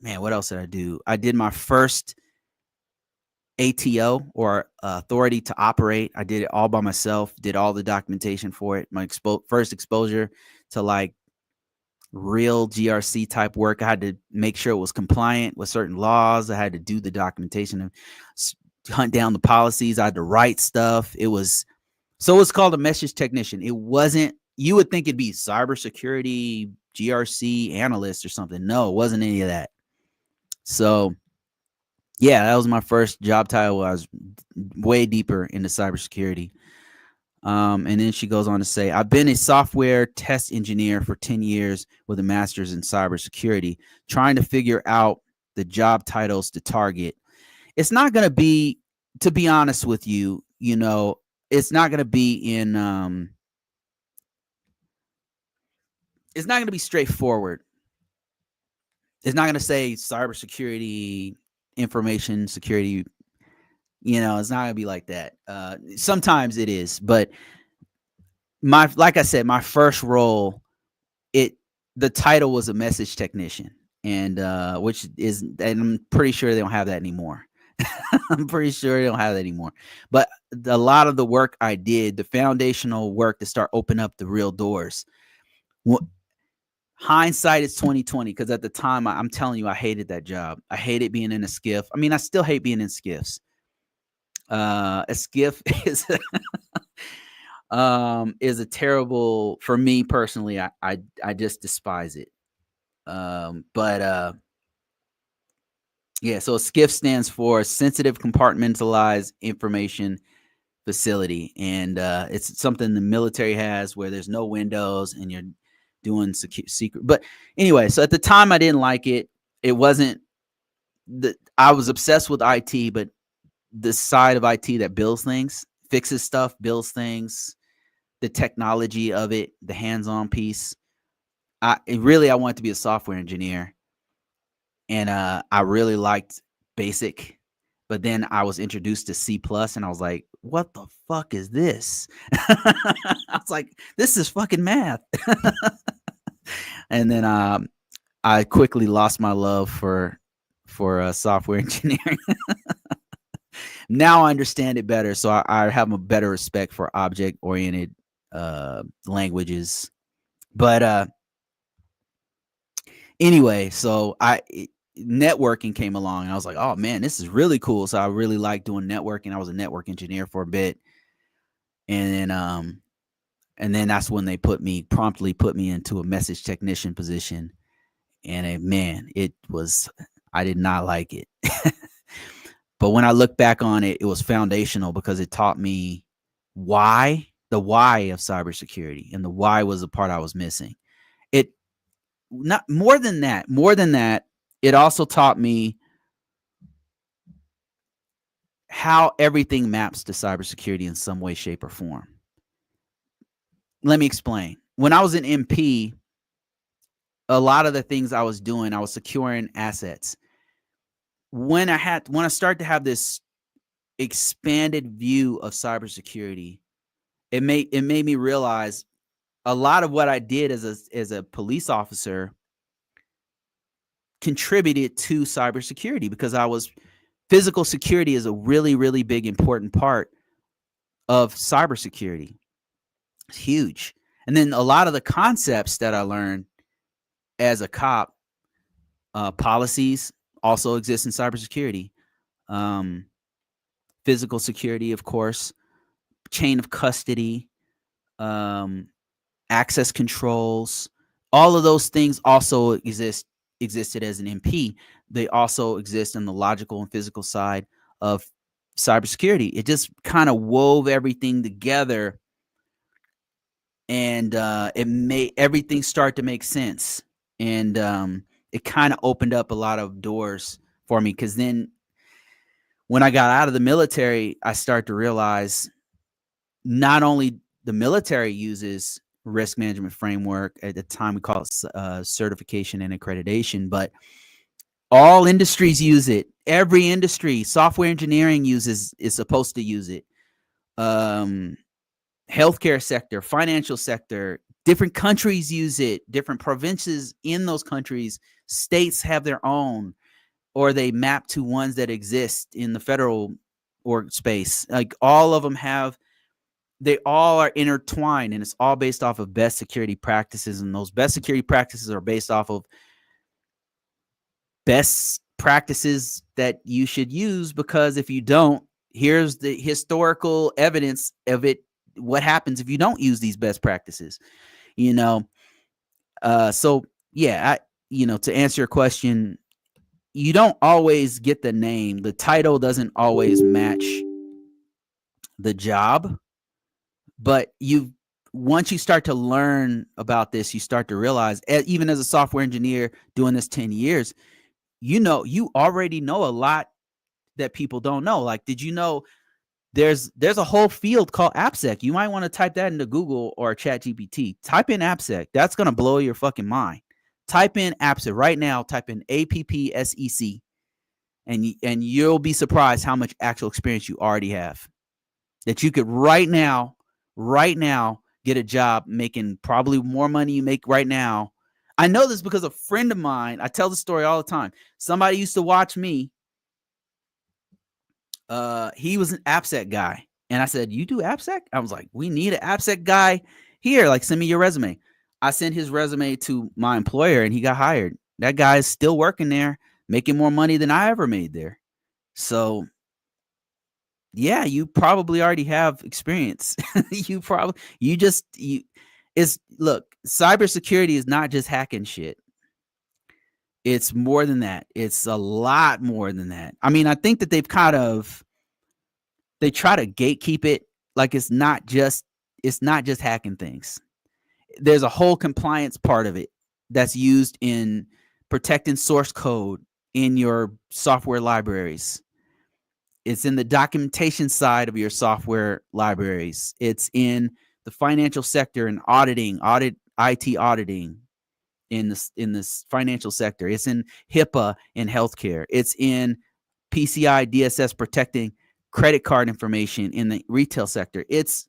man, what else did I do? I did my first ATO, or authority to operate. I did it all by myself, did all the documentation for it. My first exposure to like real GRC type work. I had to make sure it was compliant with certain laws. I had to do the documentation and hunt down the policies. I had to write stuff. It's called a message technician. It wasn't, you would think it'd be cybersecurity GRC analyst or something. No, it wasn't any of that. So yeah, that was my first job title. I was way deeper into cybersecurity. And then she goes on to say, I've been a software test engineer for 10 years with a master's in cybersecurity, trying to figure out the job titles to target. It's not going to be, to be honest with you, it's not going to be it's not going to be straightforward. It's not going to say cybersecurity, information security. It's not going to be like that. Sometimes it is, but like I said, my first role, the title was a message technician, and and I'm pretty sure they don't have that anymore. I'm pretty sure they don't have that anymore. But a lot of the work I did, the foundational work to start opening up the real doors. Hindsight is 2020, because at the time, I'm telling you, I hated that job. I hated being in a SCIF. I mean, I still hate being in SCIFs. A SCIF is a terrible, for me personally. I just despise it. But yeah, so SCIF stands for Sensitive Compartmentalized Information Facility, and it's something the military has where there's no windows and you're doing secret. But anyway, so at the time I didn't like it. It wasn't I was obsessed with IT, but the side of IT that builds things, fixes stuff, builds things, the technology of it, the hands-on piece. I wanted to be a software engineer, and I really liked BASIC, but then I was introduced to C+, and I was like, what the fuck is this? I was like, this is fucking math. And then I quickly lost my love for software engineering. Now I understand it better, so I have a better respect for object-oriented languages. But anyway, so networking came along, and I was like, oh man, this is really cool. So I really liked doing networking. I was a network engineer for a bit, and then that's when they promptly put me into a message technician position. And man, I did not like it. But when I look back on it, it was foundational, because it taught me the why of cybersecurity, and the why was the part I was missing. It not more than that, it also taught me how everything maps to cybersecurity in some way, shape, or form. let me explain. When I was an MP, a lot of the things I was doing, I was securing assets. When I started to have this expanded view of cybersecurity, it made me realize a lot of what I did as a police officer contributed to cybersecurity, because physical security is a really, really big, important part of cybersecurity. It's huge. And then a lot of the concepts that I learned as a cop, policies also exist in cybersecurity. Physical security, of course, chain of custody, access controls, all of those things also existed as an MP. They also exist in the logical and physical side of cybersecurity. It just kind of wove everything together, and it made everything start to make sense. And it kind of opened up a lot of doors for me, because then when I got out of the military, I started to realize not only the military uses risk management framework, at the time we call it certification and accreditation, but all industries use it. Every industry, software engineering is supposed to use it. Healthcare sector, financial sector, different countries use it. Different provinces in those countries, states have their own, or they map to ones that exist in the federal org space. Like all of them they all are intertwined, and it's all based off of best security practices. And those best security practices are based off of best practices that you should use, because if you don't, here's the historical evidence of it. What happens if you don't use these best practices? So yeah, to answer your question, you don't always get the name. The title doesn't always match the job, but once you start to learn about this, you start to realize, even as a software engineer doing this 10 years, you already know a lot that people don't know. Like, did you know there's a whole field called AppSec? You might want to type that into Google or ChatGPT. Type in AppSec. That's going to blow your fucking mind. Type in AppSec right now. Type in AppSec, and you'll be surprised how much actual experience you already have. That you could right now get a job making probably more money you make right now. I know this because a friend of mine, I tell the story all the time. Somebody used to watch me. He was an AppSec guy. And I said, "You do AppSec?" I was like, "We need an AppSec guy here. Like, send me your resume." I sent his resume to my employer, and he got hired. That guy is still working there, making more money than I ever made there. So yeah, you probably already have experience. Look, cybersecurity is not just hacking shit. It's more than that. It's a lot more than that. I mean, I think that they try to gatekeep it. Like, it's not just hacking things. There's a whole compliance part of it that's used in protecting source code in your software libraries. It's in the documentation side of your software libraries. It's in the financial sector and IT auditing in this financial sector. It's in HIPAA in healthcare. It's in PCI DSS protecting credit card information in the retail sector. It's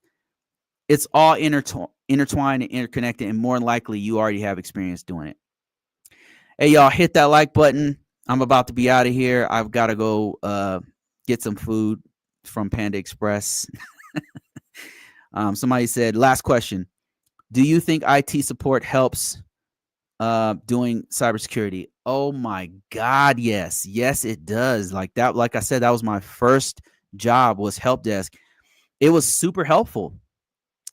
all intertwined and interconnected, and more than likely you already have experience doing it. Hey, y'all, hit that like button. I'm about to be out of here. I've got to go get some food from Panda Express. Somebody said, last question. Do you think IT support helps doing cybersecurity? Oh my God, yes. Yes, it does. Like I said, that was my first job, was help desk. It was super helpful.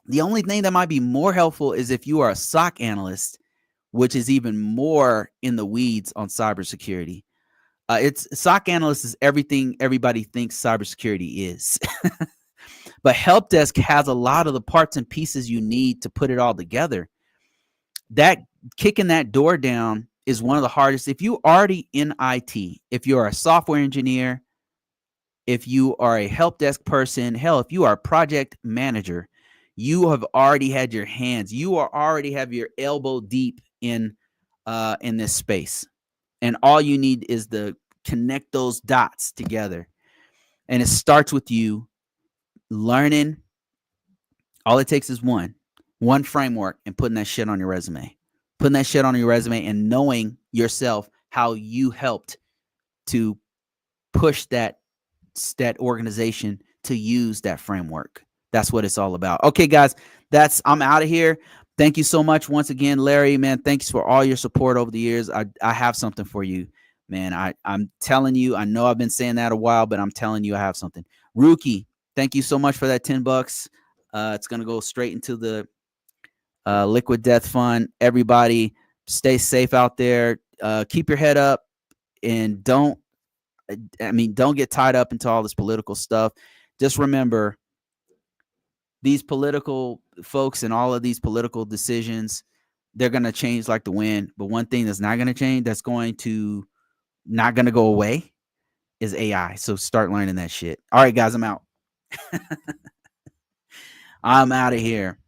The only thing that might be more helpful is if you are a SOC analyst, which is even more in the weeds on cybersecurity. SOC analyst is everything everybody thinks cybersecurity is. But help desk has a lot of the parts and pieces you need to put it all together. That kicking that door down is one of the hardest. If you're already in IT, if you're a software engineer, if you are a help desk person, hell, if you are a project manager, you have already had your hands, you are already have your elbow deep in this space. And all you need is to connect those dots together. And it starts with you learning. All it takes is one framework and putting that shit on your resume. Putting that shit on your resume and knowing yourself how you helped to push that organization to use that framework. That's what it's all about. Okay, guys, I'm out of here. Thank you so much once again, Larry, man. Thanks for all your support over the years. I have something for you, man. I'm telling you, I know I've been saying that a while, but I'm telling you I have something. Rookie, thank you so much for that $10. It's going to go straight into the Liquid Death Fund. Everybody stay safe out there. Keep your head up and don't get tied up into all this political stuff. Just remember, these political folks and all of these political decisions, they're going to change like the wind. But one thing that's not going to change, that's not going to go away, is AI. So start learning that shit. All right, guys, I'm out. I'm out of here.